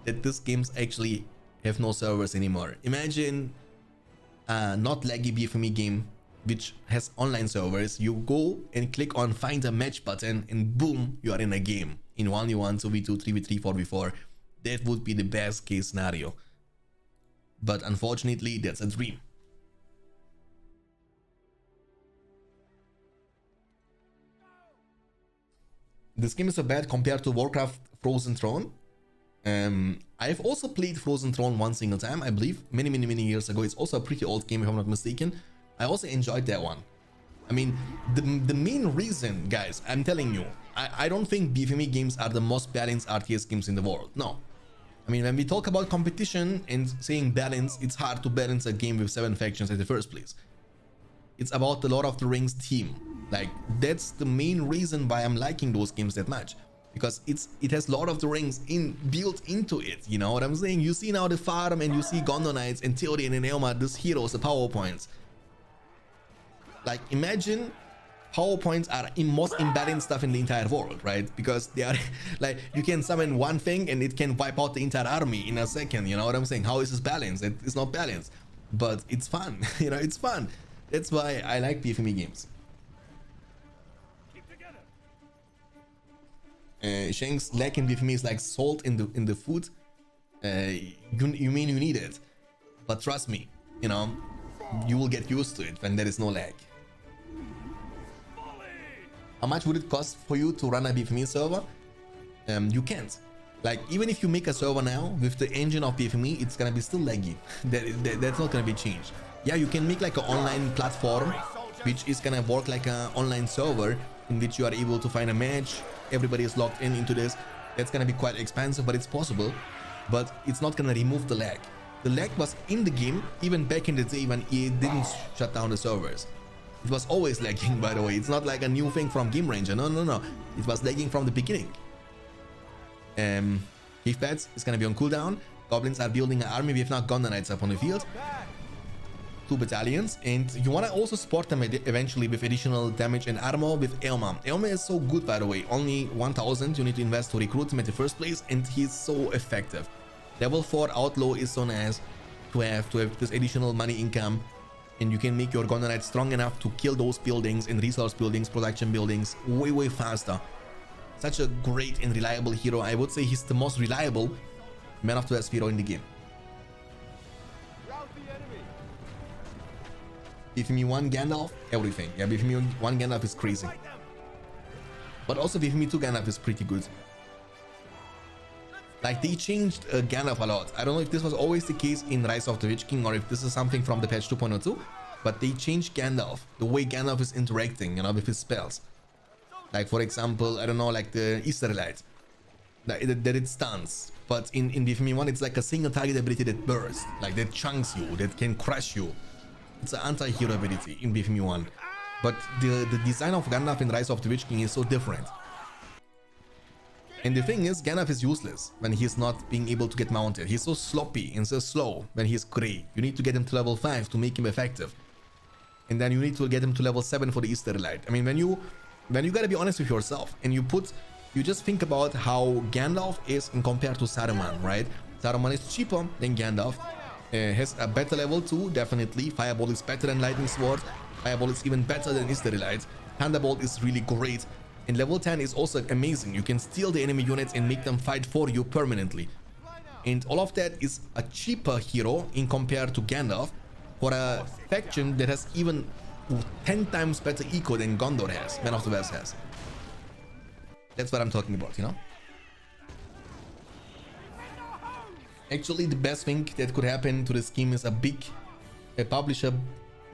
that this games actually have no servers anymore. Imagine a not laggy BFME game which has online servers. You go and click on find a match button and boom, you are in a game. In 1v1, 2v2, 3v3, 4v4. That would be the best case scenario. But unfortunately, that's a dream. This game is so bad compared to Warcraft Frozen Throne. I've also played Frozen Throne one single time, I believe, many years ago. It's also a pretty old game if I'm not mistaken. I also enjoyed that one. I mean, the main reason, guys, I'm telling you, I don't think BFME games are the most balanced RTS games in the world. No. I mean, when we talk about competition and saying balance, it's hard to balance a game with 7 factions in the first place. It's about the Lord of the Rings team. Like, that's the main reason why I'm liking those games that much. Because it has Lord of the Rings built into it, you know what I'm saying? You see now the farm and you see Gondor Knights and Theoden and Eomer, these heroes, the power points. Like, imagine PowerPoints are the most imbalanced stuff in the entire world, right? Because they are like, you can summon one thing and it can wipe out the entire army in a second, you know what I'm saying? How is this balanced? It's not balanced, but it's fun. You know, it's fun. That's why I like BFME games. Shanks, lag in BFME is like salt in the food. You mean you need it, but trust me, you know, you will get used to it when there is no lag. How much would it cost for you to run a BFME server? You can't. Like, even if you make a server now with the engine of BFME, it's gonna be still laggy. That's not gonna be changed. Yeah, you can make like an online platform which is gonna work like an online server in which you are able to find a match, everybody is logged into this. That's gonna be quite expensive, but it's possible. But it's not gonna remove the lag. The lag was in the game even back in the day when EA didn't shut down the servers. It was always lagging, by the way. It's not like a new thing from Game Ranger. No. It was lagging from the beginning. Heath Pads is gonna be on cooldown. Goblins are building an army. We have now Gondor Knights up on the field. 2 battalions. And you wanna also support them eventually with additional damage and armor with Eomer. Eomer is so good, by the way. Only 1000 you need to invest to recruit him at the first place, and he's so effective. Level 4 Outlaw is so nice to have this additional money income. And you can make your Gondor Knight strong enough to kill those buildings and resource buildings, production buildings way faster. Such a great and reliable hero. I would say he's the most reliable Man of 12 hero in the game. BFME 1 Gandalf, everything. Yeah, BFME 1 Gandalf is crazy. But also BFME 2 Gandalf is pretty good. Like, they changed Gandalf a lot. I don't know if this was always the case in Rise of the Witch King or if this is something from the patch 2.02, but they changed Gandalf, the way Gandalf is interacting, you know, with his spells. Like, for example, I don't know, like the Easterlight, that it stuns. But in BFME 1, it's like a single target ability that bursts, like that chunks you, that can crush you. It's an anti-hero ability in BFME 1. But the design of Gandalf in Rise of the Witch King is so different. And the thing is, Gandalf is useless when he's not being able to get mounted. He's so sloppy and so slow when he's grey. You need to get him to level 5 to make him effective. And then you need to get him to level 7 for the Easterlight. I mean, when you gotta be honest with yourself and you just think about how Gandalf is in compared to Saruman, right? Saruman is cheaper than Gandalf. Has a better level 2, definitely. Fireball is better than Lightning Sword. Fireball is even better than Easterlight. Thunderbolt is really great. And level 10 is also amazing. You can steal the enemy units and make them fight for you permanently. And all of that is a cheaper hero in compared to Gandalf for a faction that has even 10 times better eco than Gondor has, Man of the West has. That's what I'm talking about, you know? Actually, the best thing that could happen to this game is a publisher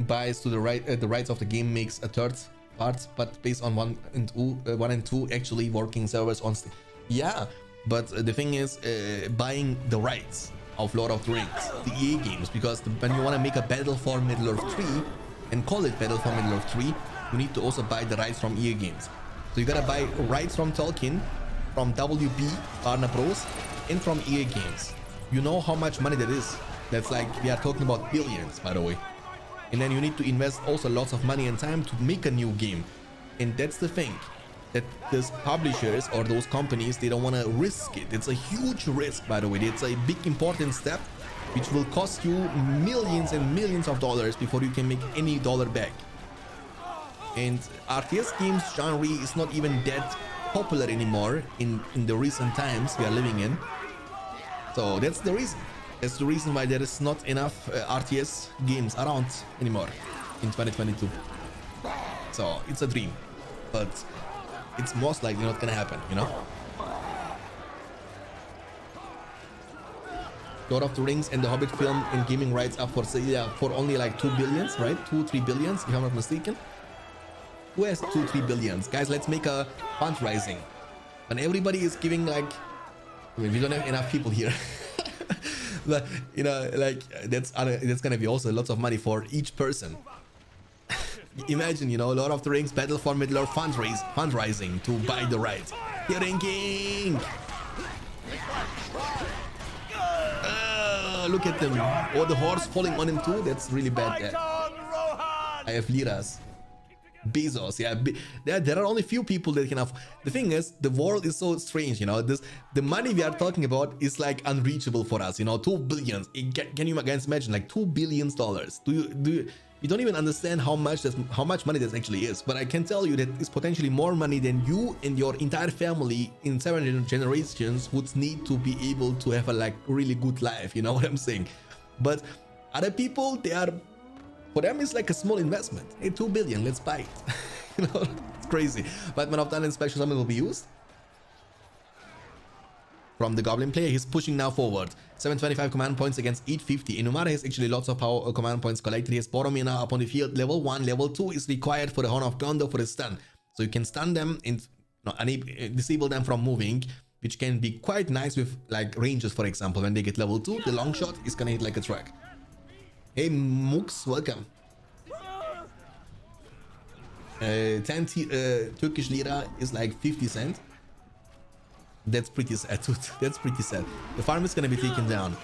buys to the rights of the game, makes a third part, but based on 1 and 2 actually working servers on Steam. Yeah, but the thing is, buying the rights of Lord of the Rings, the EA games, because when you want to make a Battle for Middle-earth 3 and call it Battle for Middle-earth 3, you need to also buy the rights from EA games. So you gotta buy rights from Tolkien, from WB, Warner Bros, and from EA games. You know how much money that is? That's like, we are talking about billions, by the way. And then you need to invest also lots of money and time to make a new game. And that's the thing, that those publishers or those companies, they don't want to risk it. It's a huge risk, by the way. It's a big important step which will cost you millions and millions of dollars before you can make any dollar back. And RTS games genre is not even that popular anymore in the recent times we are living in. So that's the reason. That's the reason why there is not enough RTS games around anymore in 2022. So it's a dream, but it's most likely not gonna happen, you know? Lord of the Rings and the Hobbit film and gaming rights up for sale, yeah, for only like 2 billions, right? 2-3 billions, if I'm not mistaken. Who has 2-3 billions? Guys, let's make a fundraising. And everybody is giving like, I mean, we don't have enough people here. But, you know, like that's gonna be also lots of money for each person. Imagine, you know, Lord of the Rings Battle for Middle-earth fundraising to buy the rights. You're ranking. Look at them. Oh, the horse falling on him too. That's really bad. Yeah. I have liras. Bezos, yeah, there are only few people that can have. The thing is, the world is so strange, you know. The money we are talking about is like unreachable for us, you know. 2 billion. Can you guys imagine, like $2 billion? You don't even understand how much money this actually is. But I can tell you that it's potentially more money than you and your entire family in 7 generations would need to be able to have a like really good life. You know what I'm saying? But other people, they are. For them, it's like a small investment. Hey, 2 billion, let's buy it. You know, it's crazy. Batman of Talent special summon will be used. From the Goblin player, he's pushing now forward. 725 command points against 850. Inumara has actually lots of power command points collected. He has Boromir now up on the field. Level 1, level 2 is required for the Horn of Gondor for the stun. So you can stun them and disable them from moving, which can be quite nice with like ranges, for example. When they get level 2, the long shot is gonna hit like a truck. Hey Mooks, welcome. 10 Turkish lira is like 50 cents. That's pretty sad, dude. That's pretty sad. The farm is gonna be taken down.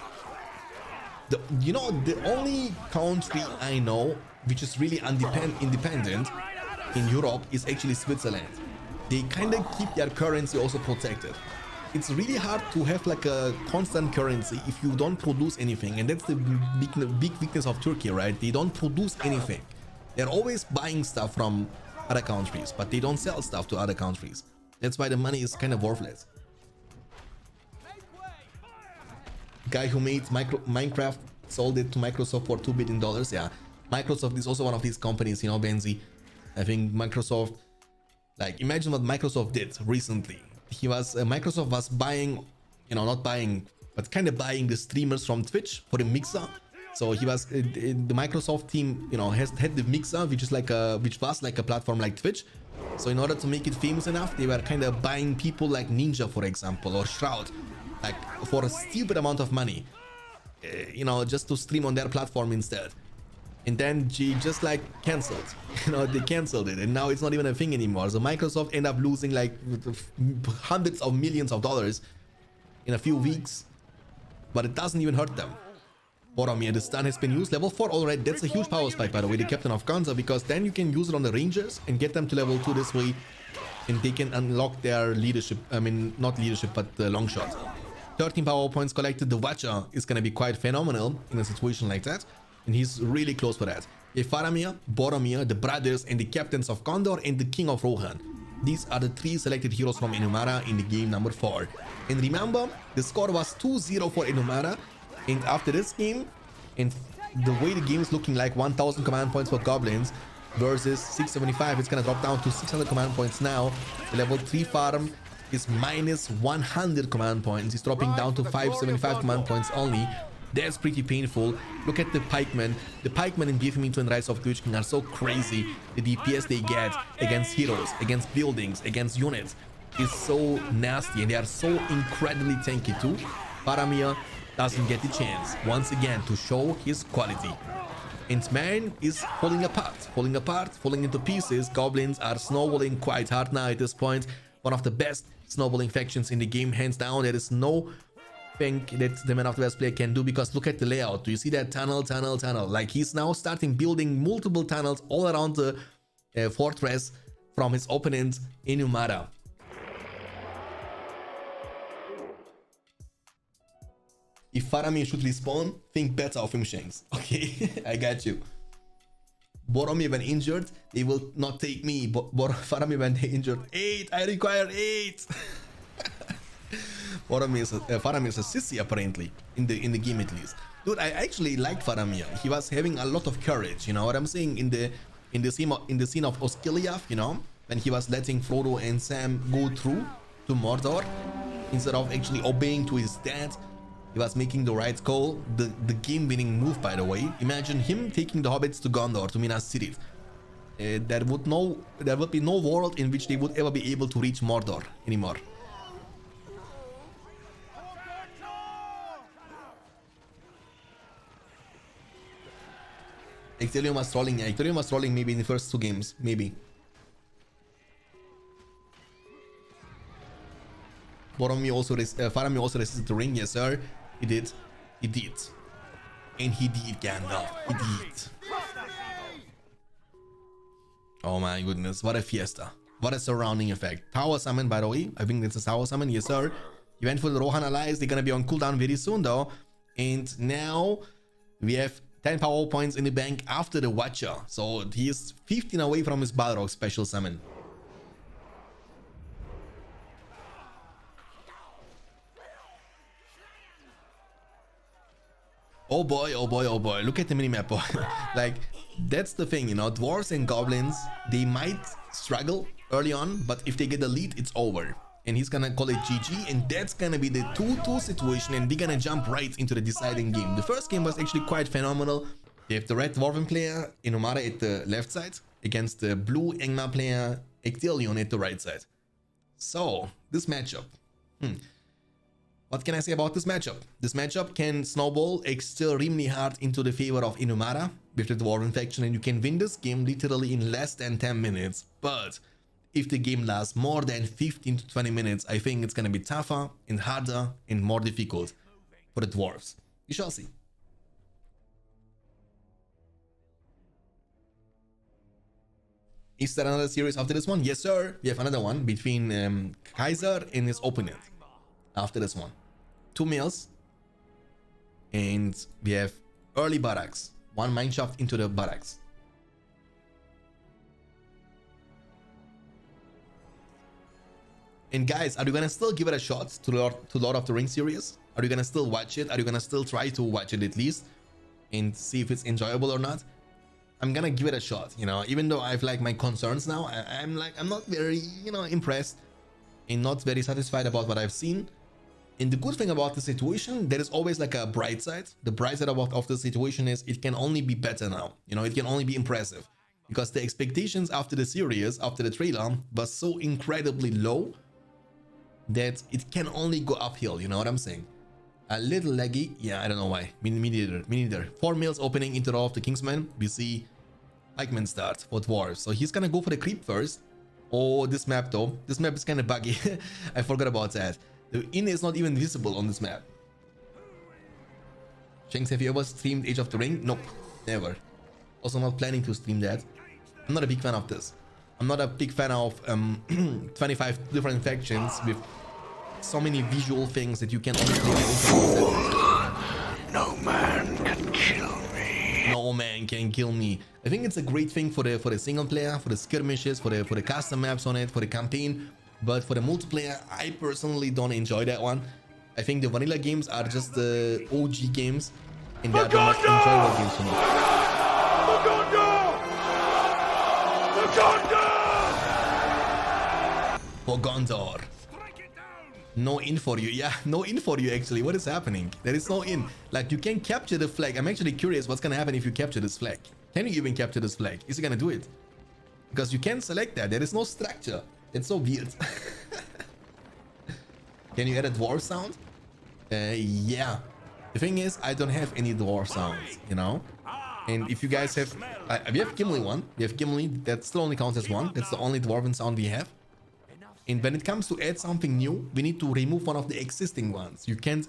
You know, the only country I know which is really independent in Europe is actually Switzerland. They kind of keep their currency also protected. It's really hard to have like a constant currency if you don't produce anything, and that's the big weakness of Turkey, right? They don't produce anything. They're always buying stuff from other countries, but they don't sell stuff to other countries. That's why the money is kind of worthless. Guy who made Minecraft sold it to Microsoft for $2 billion. Yeah, Microsoft is also one of these companies, you know, Benzi. I think Microsoft, like, imagine what Microsoft did recently. Microsoft was buying, you know, not buying, but kind of buying the streamers from Twitch for the Mixer. So he was the Microsoft team, you know, had the Mixer, which was like a platform like Twitch. So in order to make it famous enough, they were kind of buying people like Ninja, for example, or Shroud, like for a stupid amount of money, you know, just to stream on their platform instead. And then she just like cancelled, you know, they cancelled it, and now it's not even a thing anymore. So Microsoft end up losing like hundreds of millions of dollars in a few weeks, but it doesn't even hurt them. Boromir, the stun has been used, level 4 already. That's a huge power spike, by the way, the Captain of Gonza, because then you can use it on the Rangers and get them to level 2 this way, and they can unlock their leadership, I mean, not leadership, but the long shot. 13 power points collected. The Watcher is going to be quite phenomenal in a situation like that. And he's really close for that. Faramir, Boromir, the brothers, and the captains of Gondor, and the King of Rohan. These are the 3 selected heroes from Inumara in the game number 4. And remember, the score was 2-0 for Inumara. And after this game, and the way the game is looking like, 1000 command points for goblins versus 675, it's gonna drop down to 600 command points now. The level 3 farm is minus 100 command points. It's dropping down to 575 command points only. That's pretty painful. Look at the pikemen. The pikemen in BFME 2 and Rise of the Lich King are so crazy. The DPS they get against heroes, against buildings, against units is so nasty, and they are so incredibly tanky too. Faramir doesn't get the chance once again to show his quality. And man is falling apart, falling into pieces. Goblins are snowballing quite hard now at this point. One of the best snowballing factions in the game, hands down. There is no think that the Man of the West player can do, because look at the layout. Do you see that tunnel? Like he's now starting building multiple tunnels all around the fortress from his opponent Inumara. If Faramir should respawn, think better of him, Shanks. Okay, I got you. Boromir when injured, they will not take me. Faramir when they injured, 8. I require 8. Faramir is a sissy apparently in the game at least. Dude, I actually liked Faramir. He was having a lot of courage. You know what I'm saying? In the scene of Osgiliath, you know, when he was letting Frodo and Sam go through to Mordor instead of actually obeying to his dad. He was making the right call, the game-winning move, by the way. Imagine him taking the hobbits to Gondor, to Minas Tirith. There would be no world in which they would ever be able to reach Mordor anymore. Ectelion was trolling. Yeah, Ectelion was trolling maybe in the first 2 games, maybe. Faramir also resisted the ring, yes sir. He did. He did. And he did, Gandalf. He did. Oh my goodness, what a fiesta. What a surrounding effect. Power summon, by the way. I think that's a power summon, yes sir. He went for the Rohan Allies. They're gonna be on cooldown very soon though. And now we have 10 power points in the bank after the Watcher. So he is 15 away from his Balrog special summon. Oh boy, oh boy, oh boy. Look at the minimap, boy. Like, that's the thing, you know. Dwarves and goblins, they might struggle early on, but if they get the lead, it's over. And he's gonna call it GG, and that's gonna be the 2-2 situation, and we're gonna jump right into the deciding game. The first game was actually quite phenomenal. You have the red dwarven player, Inumara, at the left side, against the blue Angmar player, Ectelion, at the right side. So, this matchup. What can I say about this matchup? This matchup can snowball extremely hard into the favor of Inumara with the Dwarven faction, and you can win this game literally in less than 10 minutes. But if the game lasts more than 15 to 20 minutes, I think it's gonna be tougher and harder and more difficult for the Dwarves. We shall see. Is there another series after this one? Yes sir, we have another one between Kaiser and his opponent. After this one, 2 males, and we have early barracks, 1 mineshaft into the barracks. And guys, are you gonna still give it a shot to Lord of the Rings series? Are you gonna still watch it? Are you gonna still try to watch it at least and see if it's enjoyable or not? I'm gonna give it a shot, you know, even though I've like my concerns now. I'm not very, you know, impressed and not very satisfied about what I've seen. And the good thing about the situation, there is always like a bright side. The bright side of the situation is it can only be better now. You know, it can only be impressive. Because the expectations after the series, after the trailer, was so incredibly low that it can only go uphill, you know what I'm saying? A little laggy, yeah, I don't know why. Me neither. 4 males opening into the Hall of the Kingsman. We see Pikeman start for Dwarves. So he's gonna go for the creep first. Oh, this map though. This map is kind of buggy. I forgot about that. The inn is not even visible on this map. Shanks, have you ever streamed Age of the Ring? Nope, never. Also not planning to stream that. I'm not a big fan of this. I'm not a big fan of 25 different factions with so many visual things that you can only play. No man can kill me. No man can kill me. I think it's a great thing for the single player, for the skirmishes, for the custom maps on it, for the campaign. But for the multiplayer, I personally don't enjoy that one. I think the vanilla games are just the OG games, and they are the most enjoyable games for me. For Gondor. No in for you. Yeah, no in for you actually. What is happening? There is no in. Like, you can capture the flag. I'm actually curious what's gonna happen if you capture this flag. Can you even capture this flag? Is he gonna do it? Because you can't select that. There is no structure. It's so weird. Can you add a dwarf sound? Yeah. The thing is, I don't have any dwarf sounds, you know? And if you guys have... we have Gimli one. We have Gimli. That still only counts as one. That's the only dwarven sound we have. And when it comes to add something new, we need to remove one of the existing ones. You can't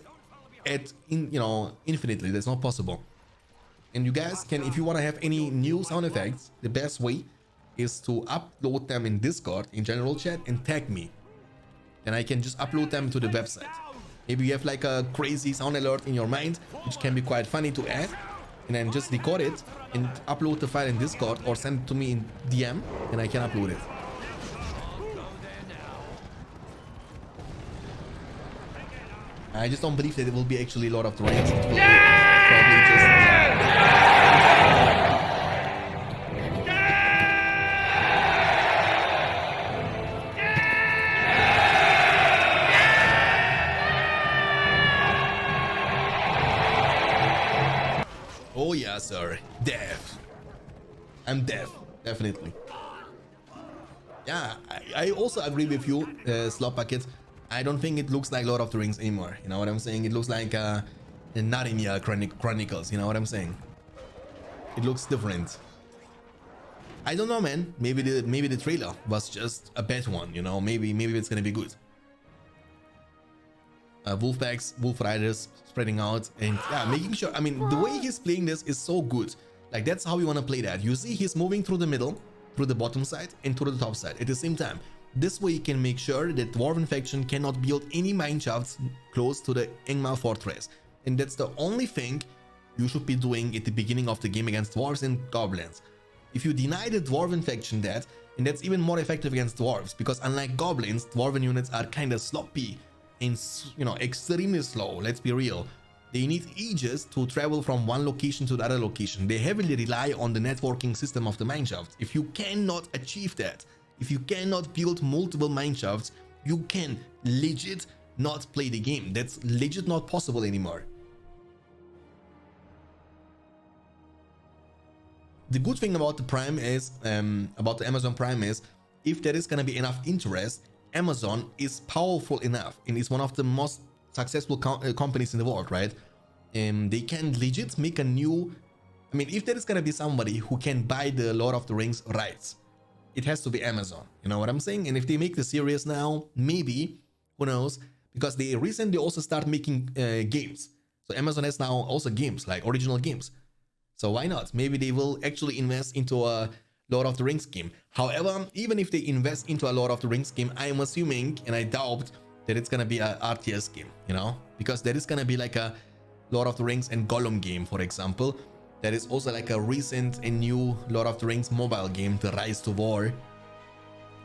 at infinitely. That's not possible. And you guys can, if you want to have any new sound effects, the best way is to upload them in Discord, in general chat, and tag me. And I can just upload them to the website. Maybe you have like a crazy sound alert in your mind, which can be quite funny to add, and then just record it and upload the file in Discord or send it to me in DM, and I can upload it. I just don't believe that it will be actually Lord of the Rings. It will be probably just... Oh yeah, sir. Deaf. I'm deaf. Definitely. Yeah, I also agree with you, Slot Bucket. I don't think it looks like Lord of the Rings anymore. You know what I'm saying? It looks like the Narnia Chronicles. You know what I'm saying? It looks different. I don't know, man. Maybe the trailer was just a bad one. You know, maybe it's gonna be good. Wolf packs, wolf riders spreading out, and yeah, making sure. I mean, the way he's playing this is so good. Like, that's how you want to play that. You see, he's moving through the middle, through the bottom side, and through the top side at the same time. This way you can make sure that Dwarven faction cannot build any mineshafts close to the Angmar fortress. And that's the only thing you should be doing at the beginning of the game against dwarves and goblins. If you deny the Dwarven faction that, and that's even more effective against dwarves, because unlike goblins, Dwarven units are kind of sloppy and, you know, extremely slow. Let's be real. They need ages to travel from one location to the other location. They heavily rely on the networking system of the mineshaft. If you cannot achieve that, if you cannot build multiple mineshafts, you can legit not play the game. That's legit not possible anymore. The good thing about the Prime is, about the Amazon Prime is, if there is gonna be enough interest, Amazon is powerful enough and is one of the most successful companies in the world, right? They can legit make a new... I mean, if there is gonna be somebody who can buy the Lord of the Rings rights, it has to be Amazon. You know what I'm saying? And if they make the series now, maybe, who knows? Because they recently also start making games. So Amazon has now also games, like original games. So why not? Maybe they will actually invest into a Lord of the Rings game. However, even if they invest into a Lord of the Rings game, I am assuming, and I doubt, that it's gonna be a RTS game, you know? Because there is gonna be like a Lord of the Rings and Gollum game, for example. There is also like a recent and new Lord of the Rings mobile game, The Rise to War.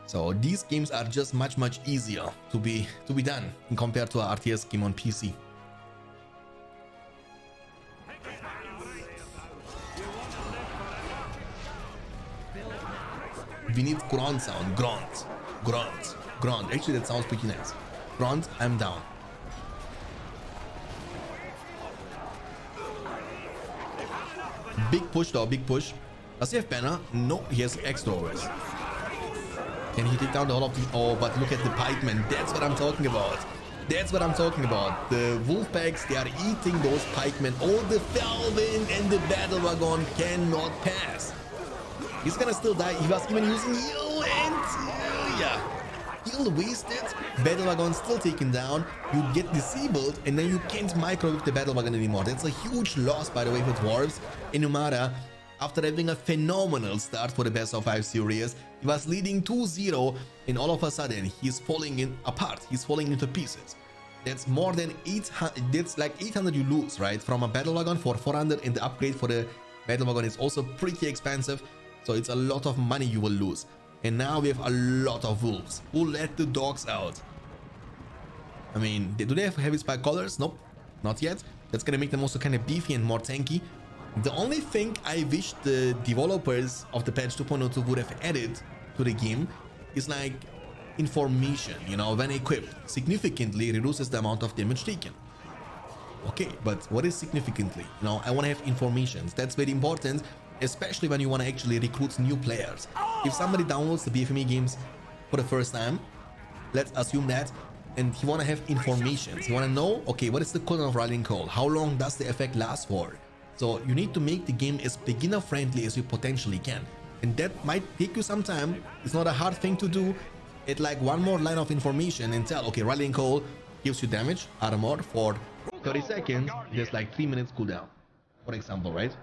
So these games are just much easier to be done in compared to a RTS game on PC. We need grunt sound. Grunt. Grunt. Grunt. Actually, that sounds pretty nice. Grunt, I'm down. Big push though, big push. Does he have banner? No, he has extra overs. Can he take down the whole of the... Oh, but look at the pikemen. That's what I'm talking about. That's what I'm talking about. The wolf packs, they are eating those pikemen. Oh, the Felvin and the battle wagon cannot pass. He's gonna still die. He was even using heal and... yeah. Heal wasted. Battle wagon still taken down. You get disabled and then you can't micro with the battle wagon anymore. That's a huge loss, by the way, for dwarves. Inumara, after having a phenomenal start for the best of 5 series, he was leading 2-0 and all of a sudden he's falling apart. He's falling into pieces. That's more than 800. That's like 800 you lose, right? From a battle wagon for 400, and the upgrade for the battle wagon is also pretty expensive. So it's a lot of money you will lose. And now we have a lot of wolves. Who let the dogs out? I mean, do they have heavy spike collars? Nope, not yet. That's gonna make them also kind of beefy and more tanky. The only thing I wish the developers of the patch 2.02 would have added to the game is like information, you know, when equipped, significantly reduces the amount of damage taken. Okay, but what is significantly? You know, I want to have informations. That's very important, especially when you want to actually recruit new players. If somebody downloads the BFME games for the first time, let's assume that, and you want to have information. You want to know, okay, what is the cooldown of Rallying Call? How long does the effect last for? So you need to make the game as beginner friendly as you potentially can. And that might take you some time. It's not a hard thing to do. It's like one more line of information and tell, okay, Rallying Call gives you damage, armor for 30 seconds. There's like 3 minutes cooldown, for example, right?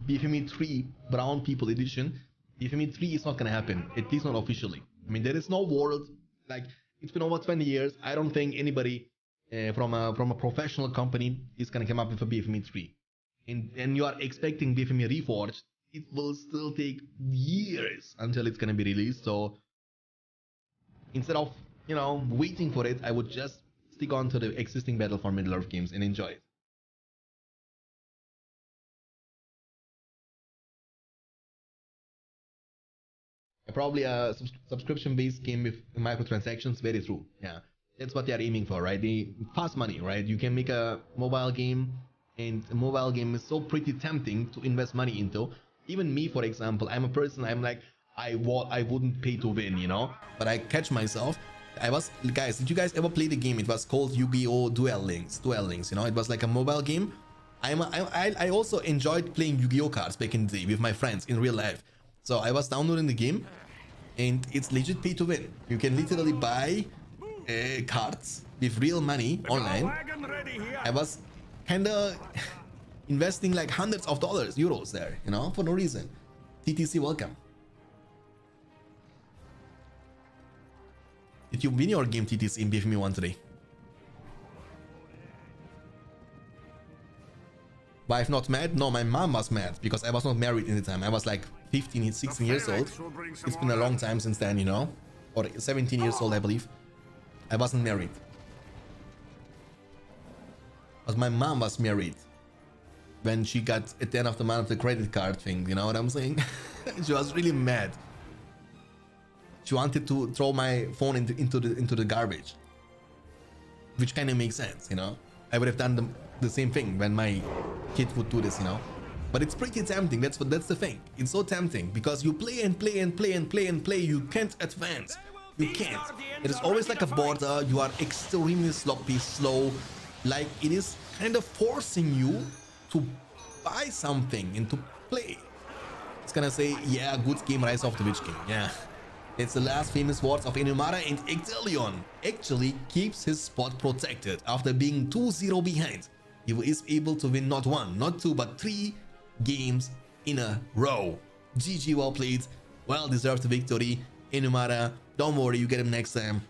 BFME 3 Brown People Edition. BFME 3 is not gonna happen, at least not officially. I mean, there is no world, like, it's been over 20 years. I don't think anybody from a professional company is gonna come up with a BFME 3. And you are expecting BFME Reforged, it will still take years until it's gonna be released. So instead of, you know, waiting for it, I would just stick on to the existing Battle for Middle-earth games and enjoy it. Probably a subscription-based game with microtransactions. Very true. Yeah, that's what they are aiming for, right? They fast money, right? You can make a mobile game, and a mobile game is so pretty tempting to invest money into. Even me, for example, I'm a person, I'm like, I wouldn't pay to win, you know, but I catch myself. Guys, did you guys ever play the game? It was called Yu-Gi-Oh! Duel Links, you know. It was like a mobile game. I also enjoyed playing Yu-Gi-Oh! Cards back in the day with my friends in real life. So I was downloading the game, and it's legit pay to win. You can literally buy cards with real money online. I was kinda investing like hundreds of euros there, you know, for no reason. TTC, welcome. Did you win your game, TTC, in BFME 1 today? Wife not mad? No, my mom was mad because I was not married in the time. I was like 15, 16 years old. It's been a long time since then, you know, or 17 years old, I believe. I wasn't married. But my mom was married when she got at the end of the month the credit card thing, you know what I'm saying? She was really mad. She wanted to throw my phone into the garbage, which kind of makes sense, you know. I would have done the same thing when my kid would do this, you know. But it's pretty tempting. That's the thing. It's so tempting because you play and play and play and play and play. You can't advance. You can't. It is always like a border. You are extremely sloppy, slow. Like it is kind of forcing you to buy something and to play. It's gonna say, yeah, good game, Rise of the Witch King. Yeah. It's the last famous words of Inumara, and Ectelion actually keeps his spot protected after being 2-0 behind. He is able to win not 1, not 2, but 3 games in a row. GG, well played, well deserved victory. Inumara, don't worry, you get him next time.